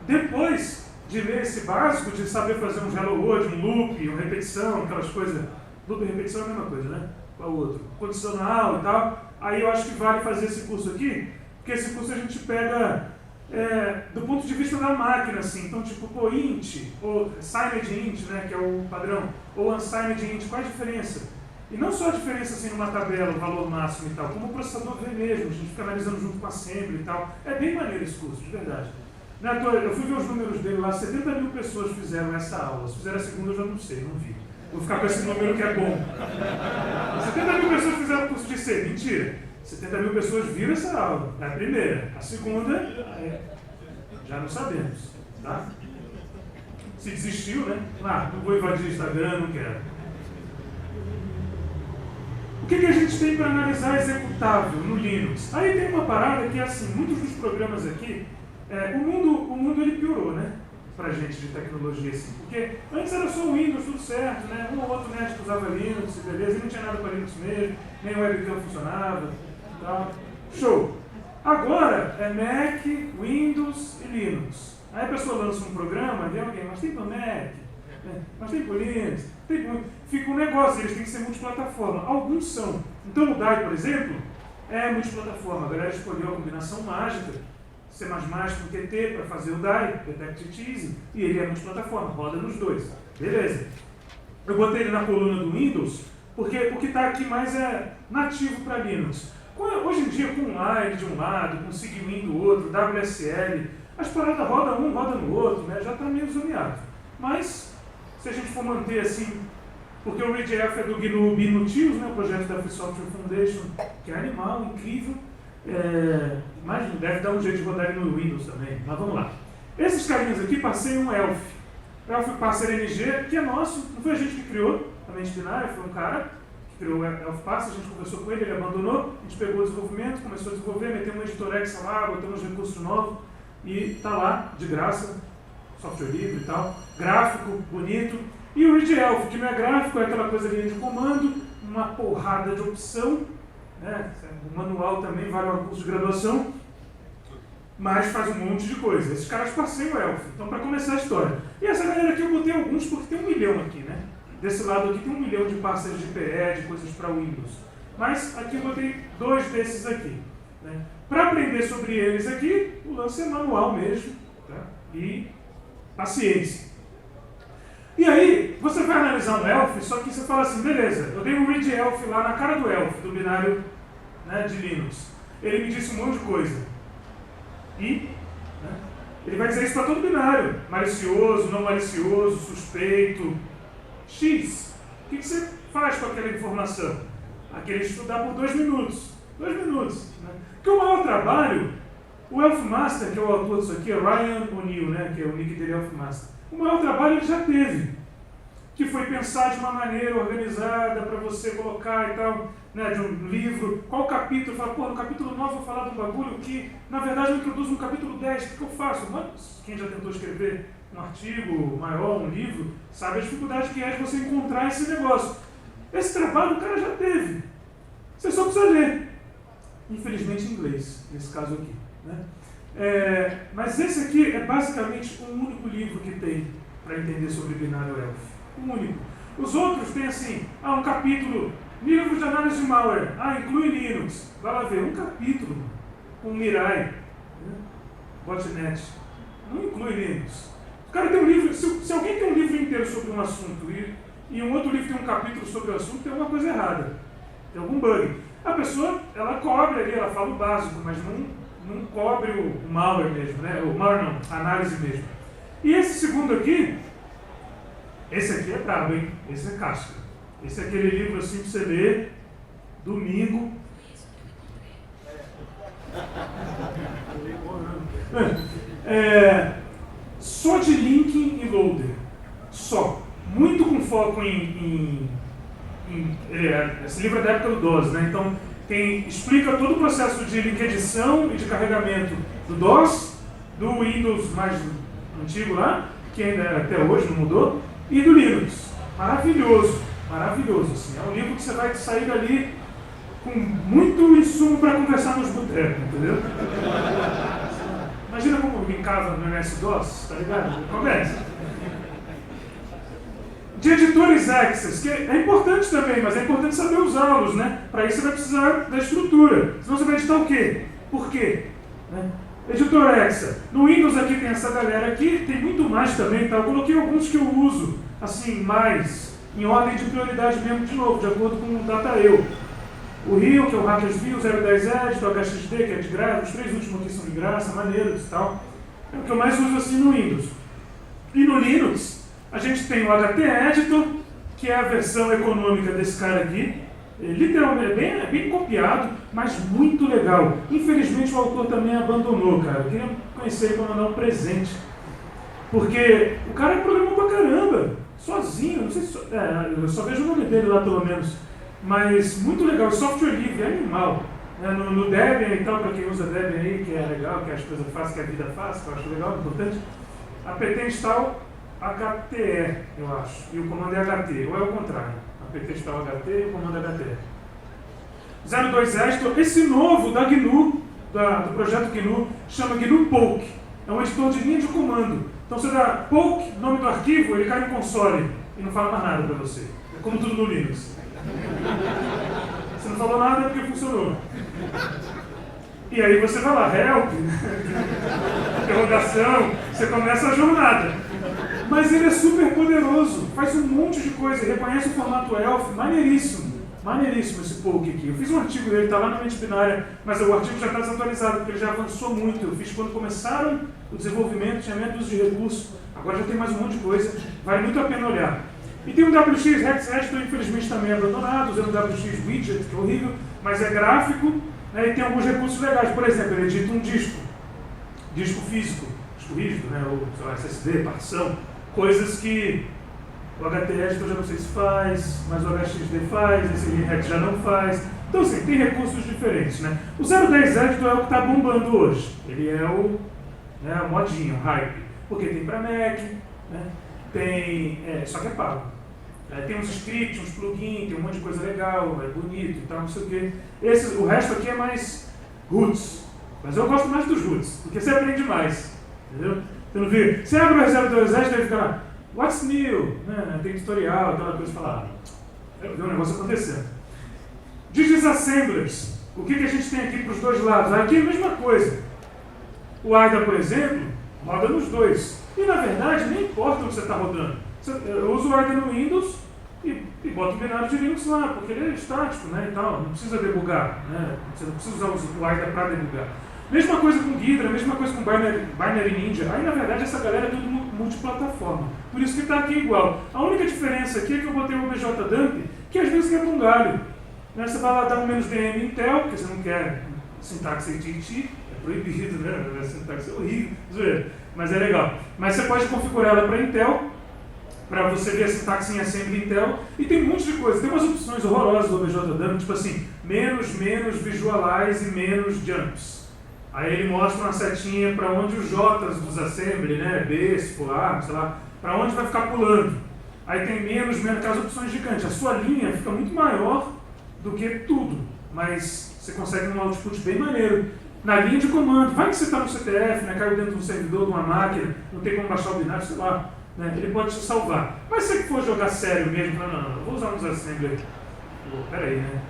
Depois de ler esse básico, de saber fazer um hello world, um loop, uma repetição, aquelas coisas, loop e repetição é a mesma coisa, né? Qual o outro? Condicional e tal. Aí eu acho que vale fazer esse curso aqui, porque esse curso a gente pega do ponto de vista da máquina, assim. Então, tipo, int, ou signed int, né, que é o padrão, ou unsigned int, qual a diferença? E não só a diferença assim numa tabela, o valor máximo e tal, como o processador vê mesmo, a gente fica analisando junto com a assembly e tal. É bem maneiro esse curso, de verdade. Eu fui ver os números dele lá, 70 mil pessoas fizeram essa aula. Se fizeram a segunda, eu já não sei, não vi. Vou ficar com esse número que é bom. 70 mil pessoas fizeram o curso de C, mentira. 70 mil pessoas viram essa aula, é a primeira. A segunda, já não sabemos, tá? se desistiu, né? Não vou invadir o Instagram, não quero. O que a gente tem para analisar executável no Linux? Aí tem uma parada que é assim, muitos dos programas aqui, o mundo ele piorou, né? Pra gente de tecnologia, assim. Porque antes era só o Windows, tudo certo, né? Um ou outro nerd que usava Linux, beleza, e não tinha nada para Linux mesmo, nem o webcam funcionava, tal. Show! Agora é Mac, Windows e Linux. Aí a pessoa lança um programa, vem alguém, mas tem para Mac, né? Mas tem para Linux, tem para... Fica um negócio, eles têm que ser multiplataforma. Alguns são. Então o DAI, por exemplo, é multiplataforma. A galera escolheu a combinação mágica, C++ com Qt para fazer o DAI, Detect It Easy, e ele é multiplataforma, roda nos dois. Beleza. Eu botei ele na coluna do Windows, porque o que está aqui mais é nativo para Linux. Hoje em dia, com Line de um lado, com Cygwin do outro, WSL, as paradas rodam um, roda no outro, né? Já está meio zoneado. Mas, se a gente for manter assim, porque o ReadF é do GNU BNUTILS, né? O projeto da Free Software Foundation, que é animal, incrível, mas deve dar um jeito de rodar ele no Windows também. Mas vamos lá. Esses carinhas aqui passei um ELF. ELF Parser NG, que é nosso, não foi a gente que criou, a mente binária, foi um cara criou o ELF Parser, a gente conversou com ele, ele abandonou, a gente pegou o desenvolvimento, começou a desenvolver, meteu um editor Excel lá, botamos recursos novos e está lá, de graça, software livre e tal, gráfico, bonito. E o ReadElf, que não é gráfico, é aquela coisa linha de comando, uma porrada de opção, né? O manual também vale um curso de graduação, mas faz um monte de coisa. Esses caras passeiam o ELF, então para começar a história. E essa galera aqui eu botei alguns porque tem 1 milhão aqui, né? Desse lado aqui tem 1 milhão de parceiros de PE, de coisas para Windows. Mas aqui eu botei 2 desses aqui. Né? Para aprender sobre eles aqui, o lance é manual mesmo, tá? E paciência. E aí, você vai analisar um ELF, só que você fala assim, beleza, eu dei um ReadElf lá na cara do ELF, do binário, né, de Linux. Ele me disse um monte de coisa. E né, ele vai dizer isso para todo binário. Malicioso, não malicioso, suspeito. X. O que você faz com aquela informação? Aquele estudar por 2 minutos. 2 minutos. Né? Porque o maior trabalho, o ELF Master, que é o autor disso aqui, é Ryan O'Neill, né, que é o nick dele, ELF Master. O maior trabalho ele já teve, que foi pensar de uma maneira organizada para você colocar e tal, né, de um livro, qual capítulo, fala, no capítulo 9 eu vou falar de um bagulho que, na verdade, eu introduzo no capítulo 10, o que eu faço? Mas, quem já tentou escrever um artigo maior, um livro, sabe a dificuldade que é de você encontrar esse negócio. Esse trabalho o cara já teve, você só precisa ler, infelizmente em inglês, nesse caso aqui, né? Mas esse aqui é basicamente o único livro que tem para entender sobre binário ELF. O único. Os outros tem assim, um capítulo, livro de análise de malware, inclui Linux. Vai lá ver, um capítulo com Mirai, né? Botnet, não inclui Linux. O cara tem um livro, se alguém tem um livro inteiro sobre um assunto e um outro livro tem um capítulo sobre o assunto, tem alguma coisa errada, tem algum bug. A pessoa, ela cobre ali, ela fala o básico, mas não cobre o malware mesmo, né? O malware não, a análise mesmo. E esse segundo aqui, esse aqui é brabo, hein? Esse é casca. Esse é aquele livro assim para você ler domingo. Só de linking e loader. Só. Muito com foco esse livro é da época do DOS, né? Então, explica todo o processo de link edição e de carregamento do DOS, do Windows mais antigo lá, que ainda até hoje não mudou, e do Linux. Maravilhoso, maravilhoso. Assim. É um livro que você vai sair dali com muito insumo para conversar nos botecos, entendeu? Imagina como brincava no MS-DOS, tá ligado? Conversa. De editores Access, que é importante também, mas é importante saber usá-los, né? Para isso você vai precisar da estrutura. Senão você vai editar o quê? Por quê? Né? Editor Access. No Windows aqui tem essa galera aqui, tem muito mais também, tá? Eu coloquei alguns que eu uso, assim, mais, em ordem de prioridade mesmo, de novo, de acordo com o DataEu. O Rio, que é o Hackers View, 010 Edit, o HXD, que é de graça, os 3 últimos aqui são de graça, maneiros e tal. É o que eu mais uso assim no Windows. E no Linux, a gente tem o HT Editor, que é a versão econômica desse cara aqui. Literalmente, é bem copiado, mas muito legal. Infelizmente o autor também abandonou, cara. Eu queria conhecer ele para mandar um presente. Porque o cara programou pra caramba, sozinho, não sei se... eu só vejo o nome dele lá pelo menos. Mas muito legal, software livre, é animal. No Debian e tal, para quem usa Debian aí, que é legal, que as coisas fáceis, que a vida faz, que eu acho legal, importante. apt install HTE, eu acho, e o comando é HT, ou é o contrário. apt install HT e o comando é HTE. 02 Editor, esse novo da GNU, do projeto GNU, chama GNU Poke. É um editor de linha de comando. Então você dá Poke, nome do arquivo, ele cai no console e não fala mais nada para você. É como tudo no Linux. Você não falou nada porque funcionou. E aí você vai lá, help, interrogação, você começa a jornada. Mas ele é super poderoso, faz um monte de coisa, reconhece o formato ELF, maneiríssimo. Maneiríssimo esse Poke aqui. Eu fiz um artigo dele, está lá na mente binária, mas o artigo já está desatualizado, porque ele já avançou muito. Eu fiz quando começaram o desenvolvimento, tinha menos de recurso, agora já tem mais um monte de coisa, vale muito a pena olhar. E tem o WX Rex Editor, infelizmente também é abandonado, usando o WX Widget, que é horrível, mas é gráfico, né, e tem alguns recursos legais. Por exemplo, ele edita um disco físico, disco rígido, né, ou sei lá, SSD, partição, coisas que o HT Editor já não sei se faz, mas o HXD faz, esse Rex já não faz. Então, assim, tem recursos diferentes, né? O 010 Editor é o que está bombando hoje. Ele é o modinho, o hype, porque tem para Mac, né? Tem, só que é pago. Tem uns scripts, uns plugins, tem um monte de coisa legal, é bonito e tal, não sei o quê. O resto aqui é mais roots, mas eu gosto mais dos roots, porque você aprende mais, entendeu? Você não vê? Você abre o 02 Editor e fica lá, what's new? Né? Tem tutorial, aquela coisa, falar, ver um negócio acontecendo. Disassemblers, o que a gente tem aqui para os dois lados? Aqui é a mesma coisa. O AIDA, por exemplo, roda nos dois. E na verdade, nem importa onde você está rodando. Eu uso o AIDA no Windows e boto o binário de Linux lá, porque ele é estático, né, e tal, não precisa debugar, né? Você não precisa usar o AIDA para debugar. Mesma coisa com Ghidra, mesma coisa com Binary Ninja. Aí na verdade essa galera é tudo multiplataforma. Por isso que está aqui igual. A única diferença aqui é que eu botei o OBJDump, que às vezes quebra um galho. Né? Você vai lá dar um "-dm Intel", porque você não quer sintaxe AT&T, é proibido, né? A sintaxe é horrível, mas é legal. Mas você pode configurar ela para Intel, para você ver a sintaxe em Assembly Intel, e tem um monte de coisa. Tem umas opções horrorosas do OBJDump, tipo assim, menos visualize e menos jumps. Aí ele mostra uma setinha para onde os J's dos Assembly, né, B, se for A, sei lá, para onde vai ficar pulando. Aí tem menos, aquelas opções gigantes. A sua linha fica muito maior do que tudo, mas você consegue um output bem maneiro. Na linha de comando, vai que você está no CTF, né, caiu dentro de um servidor, de uma máquina, não tem como baixar o binário, sei lá, né, ele pode te salvar. Mas se você for jogar sério mesmo, não, vou usar uns Assembly. Peraí, né,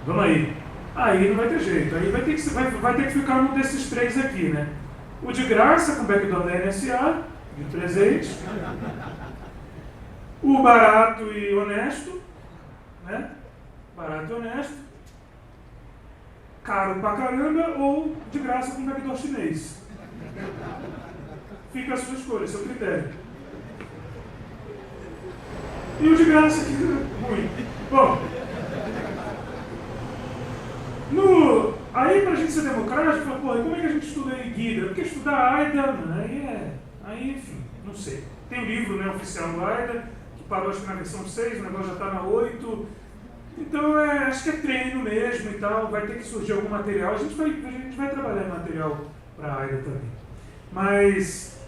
vamos aí. Aí não vai ter jeito, aí vai ter que ficar um desses três aqui, né? O de graça, com backdoor da NSA, de presente. O barato e honesto, né? Barato e honesto. Caro pra caramba, ou de graça com backdoor chinês. Fica a sua escolha, seu critério. E o de graça aqui, ruim. Bom, aí, para a gente ser democrático, fala, pô, e como é que a gente estuda aí Ghidra? Porque estudar AIDA, aí, enfim, não sei. Tem um livro, né, oficial do AIDA, que parou acho que na versão 6, o negócio já está na 8. Então, acho que é treino mesmo e tal, vai ter que surgir algum material. A gente vai trabalhar em material para AIDA também. Mas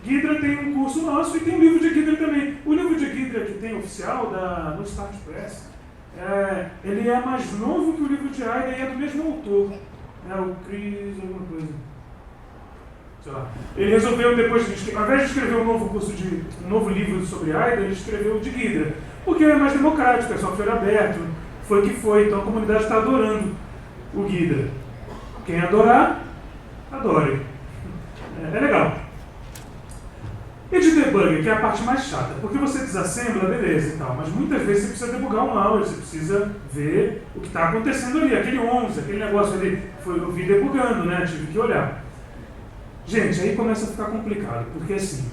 Ghidra tem um curso nosso e tem um livro de Ghidra também. O livro de Ghidra que tem oficial no Start Press, ele é mais novo que o livro de AIDA e é do mesmo autor, o Chris, alguma coisa. Sei lá. Ele resolveu, depois ao invés de escrever um novo livro sobre AIDA, ele escreveu o de Ghidra, porque é mais democrático, é software aberto, foi o que foi, então a comunidade está adorando o Ghidra. Quem adorar, adore. É legal. E de debugger, que é a parte mais chata, porque você desassembla, beleza e tal, mas muitas vezes você precisa debugar um malware, você precisa ver o que está acontecendo ali, aquele 11, aquele negócio ali, eu vi debugando, né, tive que olhar. Gente, aí começa a ficar complicado, porque assim,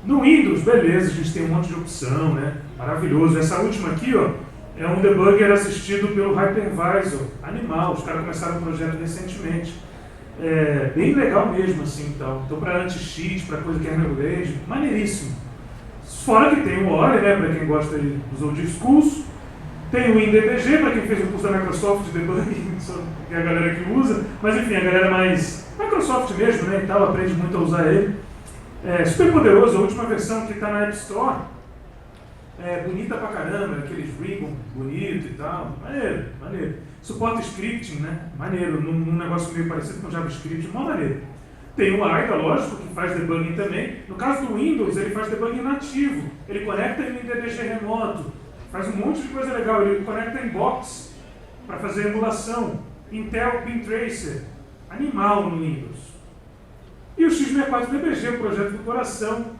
no Windows, beleza, a gente tem um monte de opção, né, maravilhoso. Essa última aqui, ó, é um debugger assistido pelo Hypervisor, animal, os caras começaram um projeto recentemente. bem legal mesmo, assim, tal. Então, para anti-cheat, para coisa que é language, maneiríssimo. Fora que tem o Ori, né, para quem gosta dos old schools. Tem o WinDBG, para quem fez o curso da Microsoft de debugging, que é a galera que usa. Mas, enfim, a galera mais Microsoft mesmo, né, e tal, aprende muito a usar ele. Super poderoso, a última versão que está na App Store. Bonita pra caramba, aqueles ribbon bonito e tal. Maneiro, maneiro. Suporta scripting, né? Maneiro, num negócio meio parecido com JavaScript, mó maneiro. Tem o AIDA, lógico, que faz debugging também. No caso do Windows, ele faz debugging nativo. Ele conecta em DDG remoto. Faz um monte de coisa legal. Ele conecta em box para fazer emulação. Intel Pin Tracer. Animal no Windows. E o X64DBG, o projeto do coração.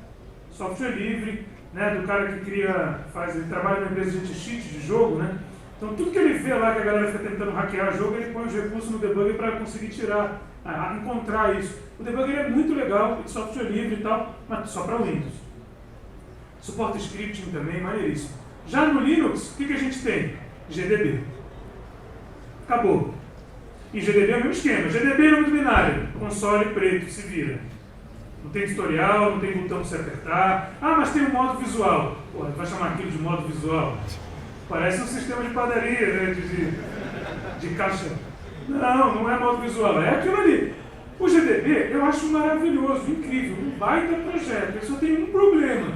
Software livre, né? Do cara que ele trabalha numa empresa de anti-cheat de jogo, né? Então, tudo que ele vê lá que a galera fica tentando hackear o jogo, ele põe os recursos no debugger para conseguir encontrar isso. O debugger é muito legal, de software livre e tal, mas só para Windows. Suporta scripting também, maneiríssimo. Já no Linux, o que a gente tem? GDB. Acabou. E GDB é o mesmo esquema. GDB é nome binário, console preto, se vira. Não tem tutorial, não tem botão para você apertar. Ah, mas tem um modo visual. Pô, vai chamar aquilo de modo visual. Parece um sistema de padaria, né? De caixa. Não é modo visual, é aquilo ali. O GDB eu acho maravilhoso, incrível, um baita projeto. Ele só tem um problema.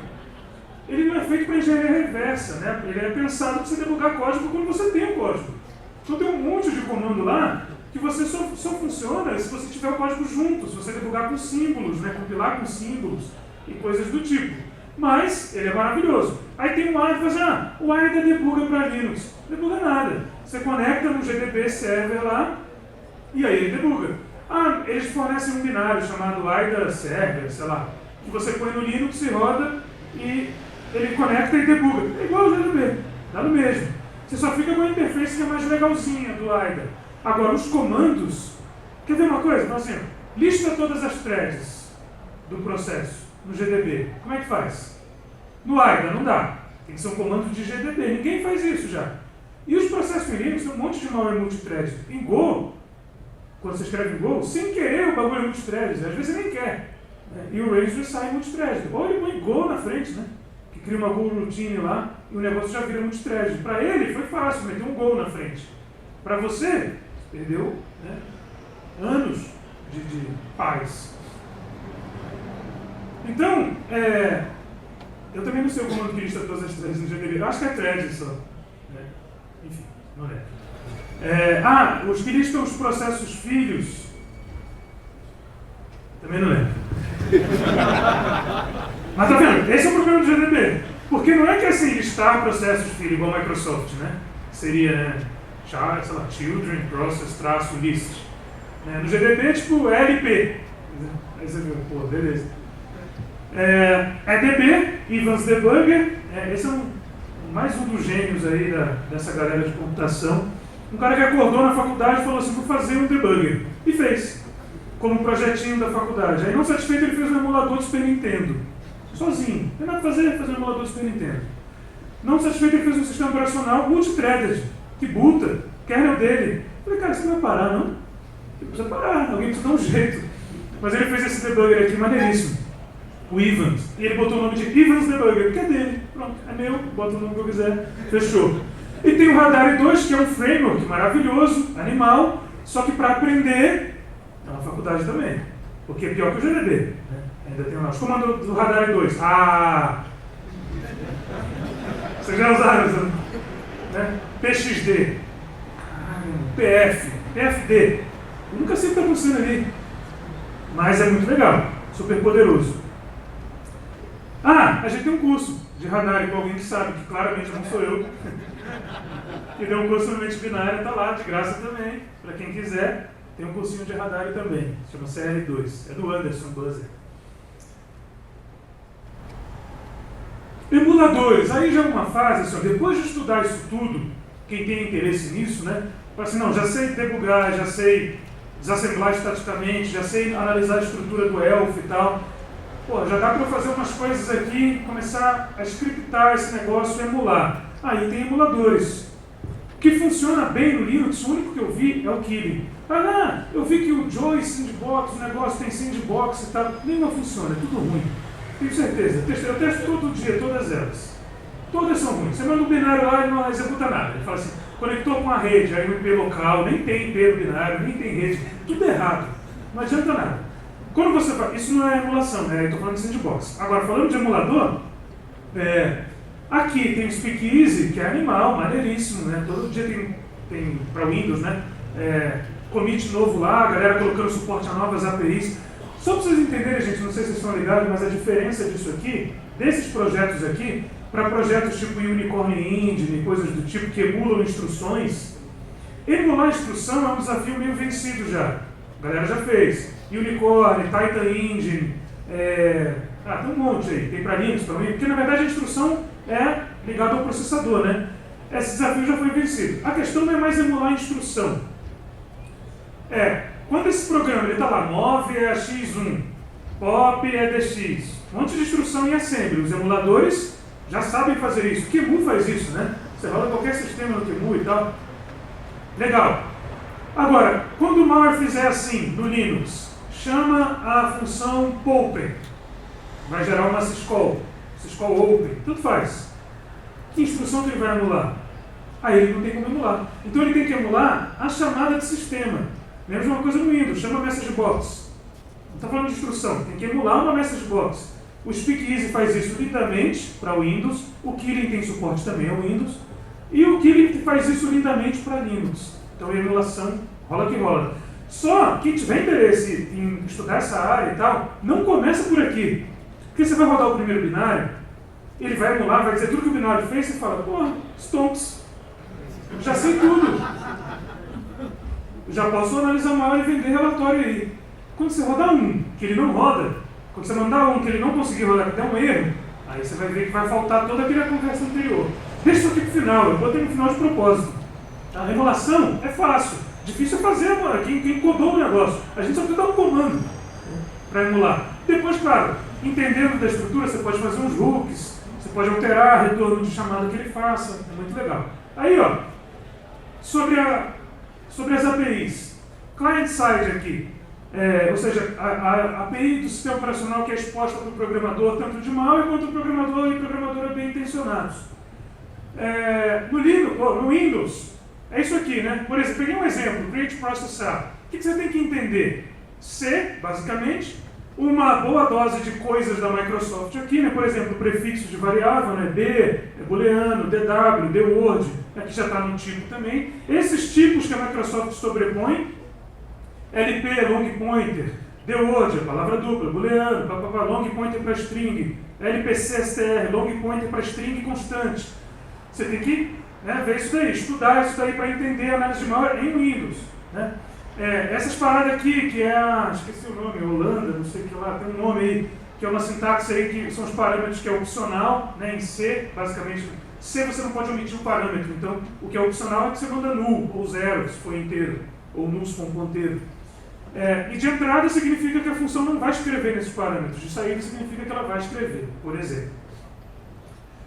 Ele não é feito para engenharia reversa, né? Ele é pensado para você debugar código quando você tem o código. Então tem um monte de comando lá que você só funciona se você tiver o código junto, se você debugar com símbolos, né? Compilar com símbolos e coisas do tipo. Mas ele é maravilhoso. Aí tem o AIDA, o AIDA debuga para Linux. Não debuga nada. Você conecta no GDB server lá e aí ele debuga. Eles fornecem um binário chamado AIDA server, sei lá, que você põe no Linux e roda e ele conecta e debuga. É igual ao GDB, dá no mesmo. Você só fica com a interface que é mais legalzinha do AIDA. Agora, os comandos... Quer ver uma coisa? Então, assim, lista todas as threads do processo no GDB. Como é que faz? No AIDA não dá. Tem que ser um comando de GDB. Ninguém faz isso já. E os processos em Linux tem um monte de malware multithread. Em Go, quando você escreve em Go, sem querer o bagulho é multithread. Às vezes você nem quer. E o Razor sai multithread. Ou ele põe Go na frente, né? Que cria uma Go routine lá e o negócio já vira multithread. Para ele foi fácil, meter um Go na frente. Para você, perdeu, né, anos de paz. Então, eu também não sei o comando que lista todas as threads no GDB. Eu acho que é thread só. Né? Enfim, não é. Os que listam os processos filhos. Também não é. Mas tá vendo? Esse é o problema do GDB. Porque não é que assim listar processos filhos igual a Microsoft, né? Seria, né? Sei lá, children, process, traço, list. No GDB é tipo LP. Aí você viu, pô, beleza. DB, Evans Debugger. Esse é mais um dos gênios aí dessa galera de computação. Um cara que acordou na faculdade e falou assim, vou fazer um debugger. E fez. Como um projetinho da faculdade. Aí não satisfeito ele fez um emulador de Super Nintendo. Sozinho. Não tem nada pra fazer um emulador de Super Nintendo. Não satisfeito ele fez um sistema operacional multithreaded. Que buta, kernel dele. Eu falei, cara, você não vai parar, não? Ele precisa parar, alguém precisa dar um jeito. Mas ele fez esse debugger aqui maneiríssimo. O Evans. E ele botou o nome de Evans Debugger, que é dele. Pronto, é meu, bota o nome que eu quiser. Fechou. E tem o Radar 2, que é um framework maravilhoso, animal, só que para aprender, é uma faculdade também. Porque é pior que o GDB. Né? Ainda tem lá os comandos do Radar 2. Vocês já usaram, né? PXD. PFD. Eu nunca sei o que está acontecendo ali. Mas é muito legal. Super poderoso. A gente tem um curso de radar com alguém que sabe, que claramente não sou eu. Que deu um curso no mente binária, está lá, de graça também. Para quem quiser, tem um cursinho de radar também. Chama CR2. É do Anderson Buzzer. Emuladores. Aí já é uma fase, assim, depois de estudar isso tudo, quem tem interesse nisso, né? Fala assim, não, já sei debugar, já sei desassemblar estaticamente, já sei analisar a estrutura do ELF e tal. Pô, já dá para eu fazer umas coisas aqui, começar a scriptar esse negócio e emular. Aí tem emuladores. que funciona bem no Linux, o único que eu vi é o Kylin. Eu vi que o Joy Sandbox, o negócio tem Sandbox e tal. Nenhuma funciona, é tudo ruim. Tenho certeza. Eu testo todo dia, todas elas. Todas são ruins. Você manda um binário lá e não executa nada. Ele fala assim, conectou com a rede, aí o IP local, nem tem IP no binário, nem tem rede. Tudo errado. Não adianta nada. Quando você faz... Isso não é emulação, né? Eu estou falando de Sandbox. Agora, falando de emulador, aqui tem o SpeakEasy, que é animal, maneiríssimo, né? Todo dia tem para Windows, né? Commit novo lá, a galera colocando suporte a novas APIs. Só para vocês entenderem, gente, não sei se vocês estão ligados, mas a diferença disso aqui, desses projetos aqui, para projetos tipo Unicorn Engine, coisas do tipo que emulam instruções, emular instrução é um desafio meio vencido já. A galera já fez. Unicorn, Titan Engine, tem um monte aí, tem para Linux também, porque na verdade a instrução é ligada ao processador, né? Esse desafio já foi vencido. A questão não é mais emular a instrução. Quando esse programa está lá, 9 é x1, pop é dx, um monte de instrução em assembly. Os emuladores já sabem fazer isso. O QEMU faz isso, né? Você roda qualquer sistema no QEMU e tal. Legal. Agora, quando o malware fizer assim, no Linux, chama a função popen, vai gerar uma syscall open, tudo faz. Que instrução que ele vai emular? Aí ele não tem como emular. Então ele tem que emular a chamada de sistema. Mesma coisa no Windows, chama MessageBox. Não está falando de instrução, tem que emular uma MessageBox. O SpeakEasy faz isso lindamente para o Windows, o Kylin tem suporte também ao Windows, e o Kylin faz isso lindamente para Linux. Então a emulação rola que rola. Só quem tiver interesse em estudar essa área e tal, não começa por aqui. Porque você vai rodar o primeiro binário, ele vai emular, vai dizer tudo que o binário fez, e você fala, stonks, já sei tudo. Já posso analisar mal e vender relatório aí. Quando você rodar um que ele não roda, quando você mandar um que ele não conseguir rodar, que tem um erro, aí você vai ver que vai faltar toda aquela conversa anterior. Deixa isso aqui pro final, eu botei no final de propósito. A emulação é fácil, difícil é fazer, mano. Quem codou o negócio. A gente só precisa dar um comando para emular. Depois, claro, entendendo da estrutura, você pode fazer uns hooks, você pode alterar o retorno de chamada que ele faça, é muito legal. Aí, sobre as APIs, client-side aqui, ou seja, a API do sistema operacional que é exposta para o programador, tanto de malware quanto o programador e programadora bem intencionados. No Linux, no Windows, é isso aqui, né? Por exemplo, peguei um exemplo, Create Processor. O que você tem que entender? C, basicamente, uma boa dose de coisas da Microsoft aqui, né? Por exemplo, prefixo de variável, né? B, booleano, DW, dword, aqui já está no tipo também. Esses tipos que a Microsoft sobrepõe, LP, long pointer, dword, a palavra dupla, booleano, long pointer para string, LPC, long pointer para string constante. Você tem que ver isso daí, estudar isso daí para entender a análise de malware em Windows, né? Essas paradas aqui, que é esqueci o nome, Holanda, não sei o que lá, tem um nome aí, que é uma sintaxe aí, que são os parâmetros que é opcional, né, em C, basicamente. C você não pode omitir um parâmetro, então o que é opcional é que você manda null, ou zero, se for inteiro, ou null se for um ponteiro. E de entrada significa que a função não vai escrever nesses parâmetros, de saída significa que ela vai escrever, por exemplo.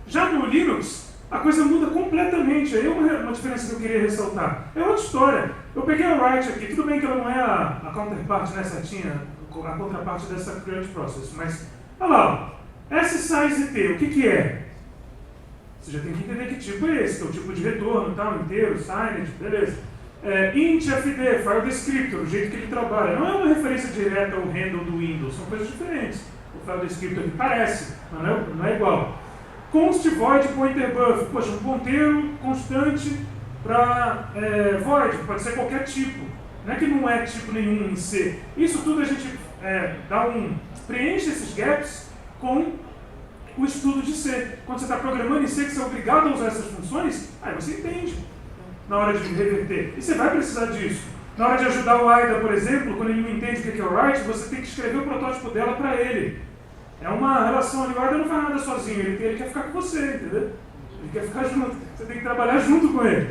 Já no Linux, a coisa muda completamente, aí é uma diferença que eu queria ressaltar. É outra história. Eu peguei a write aqui, tudo bem que ela não é a counterpart, né, certinha, a contraparte dessa create process, mas, olha lá, SSIZT, o que é? Você já tem que entender que tipo é esse, que é o tipo de retorno, tal, inteiro, signed, beleza. IntFD, file descriptor, o jeito que ele trabalha, não é uma referência direta ao handle do Windows, são coisas diferentes. O file descriptor aqui parece, não é igual. Const void pointer buff, poxa, um ponteiro constante para void, pode ser qualquer tipo, não é que não é tipo nenhum em C. Isso tudo a gente preenche esses gaps com o estudo de C. Quando você está programando em C, que você é obrigado a usar essas funções, aí você entende na hora de reverter. E você vai precisar disso. Na hora de ajudar o AIDA, por exemplo, quando ele não entende o que é o write, você tem que escrever o protótipo dela para ele. É uma relação ali, o AIDA não faz nada sozinho, ele quer ficar com você, entendeu? Ele quer ficar junto, você tem que trabalhar junto com ele.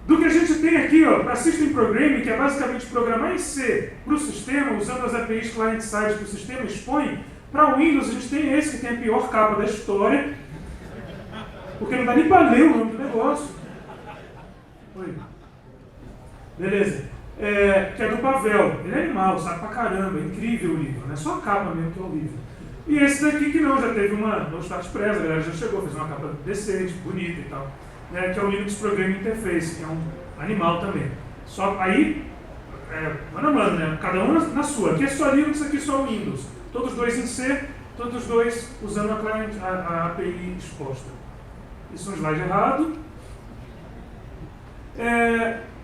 Do que a gente tem aqui, para System Programming, que é basicamente programar em C para o sistema, usando as APIs client-side que o sistema expõe, para o Windows a gente tem esse que tem a pior capa da história, porque não dá nem para ler o nome do negócio. Oi. Beleza. Que é do Pavel. Ele é animal, sabe pra caramba, é incrível o livro, não é só a capa mesmo que é horrível. E esse daqui que não, já teve no status press, a galera já chegou, fez uma capa decente, bonita e tal, né, que é o Linux Programming Interface, que é um animal também. Só aí, mano a mano, né? Cada um na sua. Aqui é só Linux, aqui é só Windows. Todos dois em C, todos dois usando a API exposta. Isso é um slide errado.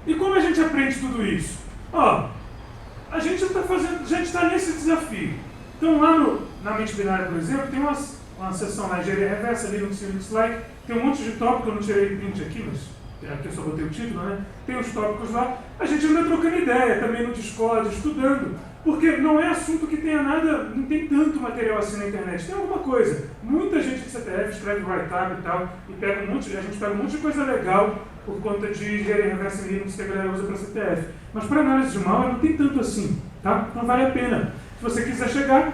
E como a gente aprende tudo isso? A gente está nesse desafio. Então lá na mente binária, por exemplo, tem uma seção lá, engenharia reversa, Linux e Unix-like, tem um monte de tópico, eu não tirei print aqui, mas aqui eu só botei o título, né? Tem os tópicos lá, a gente anda trocando ideia, também no Discord, estudando, porque não é assunto que tenha nada, não tem tanto material assim na internet, tem alguma coisa. Muita gente de CTF escreve write-up e tal, e a gente pega um monte de coisa legal por conta de engenharia reversa e Linux que a galera usa para CTF. Mas para análise de malware não tem tanto assim, tá? Não vale a pena. Se você quiser chega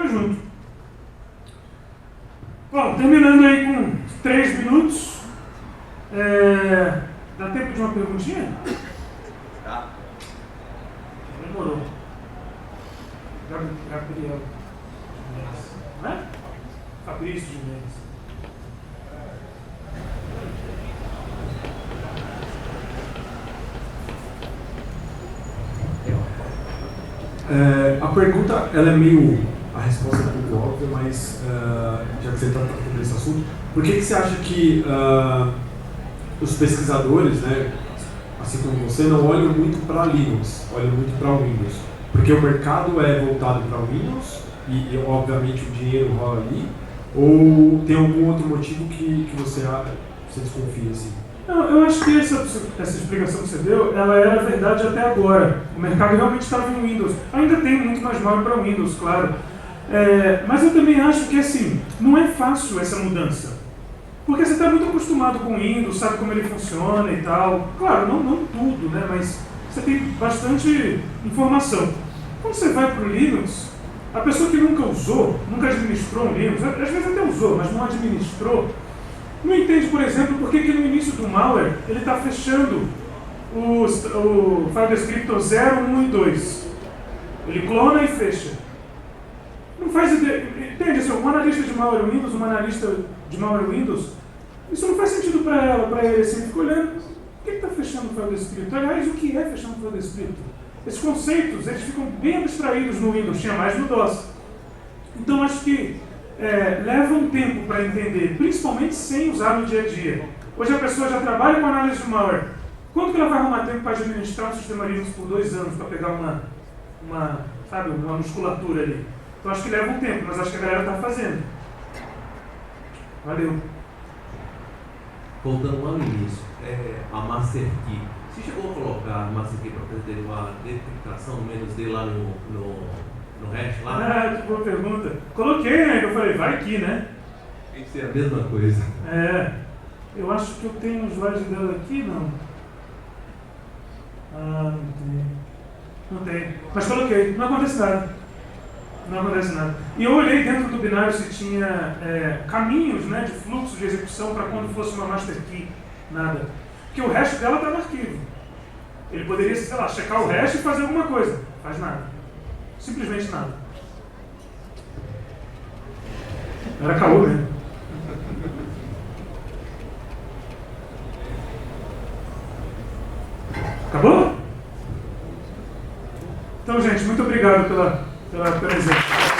junto. Bom, terminando aí com 3 minutos. Dá tempo de uma perguntinha? Tá. Demorou. Gabriel. Não é? Fabrício de Mendes. A pergunta, ela é meio... A resposta é um pouco óbvia, mas já que você está tratando desse assunto, por que você acha que os pesquisadores, né, assim como você, não olham muito para Linux, olham muito para o Windows? Porque o mercado é voltado para o Windows e, obviamente, o dinheiro rola ali? Ou tem algum outro motivo que você desconfia, assim? Não, eu acho que essa explicação que você deu, ela era verdade até agora. O mercado realmente estava em Windows. Ainda tem muito mais malware para Windows, claro. Mas eu também acho que, assim, não é fácil essa mudança. Porque você está muito acostumado com o Windows, sabe como ele funciona e tal. Claro, não tudo, né? Mas você tem bastante informação. Quando você vai para o Linux, a pessoa que nunca usou, nunca administrou um Linux, às vezes até usou, mas não administrou, não entende, por exemplo, por que no início do malware ele está fechando o file descriptor 0, 1 e 2. Ele clona e fecha. Não faz ideia. Entende? Assim, um analista de malware Windows, uma analista de malware Windows, isso não faz sentido para ele. Assim, ele fica olhando, por que está fechando o file descriptor? Aliás, o que é fechando o file descriptor? Esses conceitos, eles ficam bem abstraídos no Windows, tinha mais no DOS. Então, acho que leva um tempo para entender, principalmente sem usar no dia a dia. Hoje a pessoa já trabalha com análise de malware. Quanto que ela vai arrumar tempo para administrar um sistema Linux por 2 anos, para pegar uma musculatura ali? Então acho que leva um tempo, mas acho que a galera está fazendo. Valeu. Voltando lá no início, a Master Key. Você chegou a colocar a Master Key para fazer uma detectação menos D lá no hash lá? Que boa pergunta. Coloquei, né? Eu falei, vai aqui, né? Tem que ser a mesma coisa. Eu acho que eu tenho um slide dela aqui, não. Não tem. Não tem. Mas coloquei, não acontece nada. Não acontece nada. E eu olhei dentro do binário se tinha caminhos, né, de fluxo de execução para quando fosse uma master key. Nada. Porque o hash dela está no arquivo. Ele poderia, sei lá, checar o hash e fazer alguma coisa. Faz nada. Simplesmente nada. Era caô, né? Acabou? Então, gente, muito obrigado pela presença.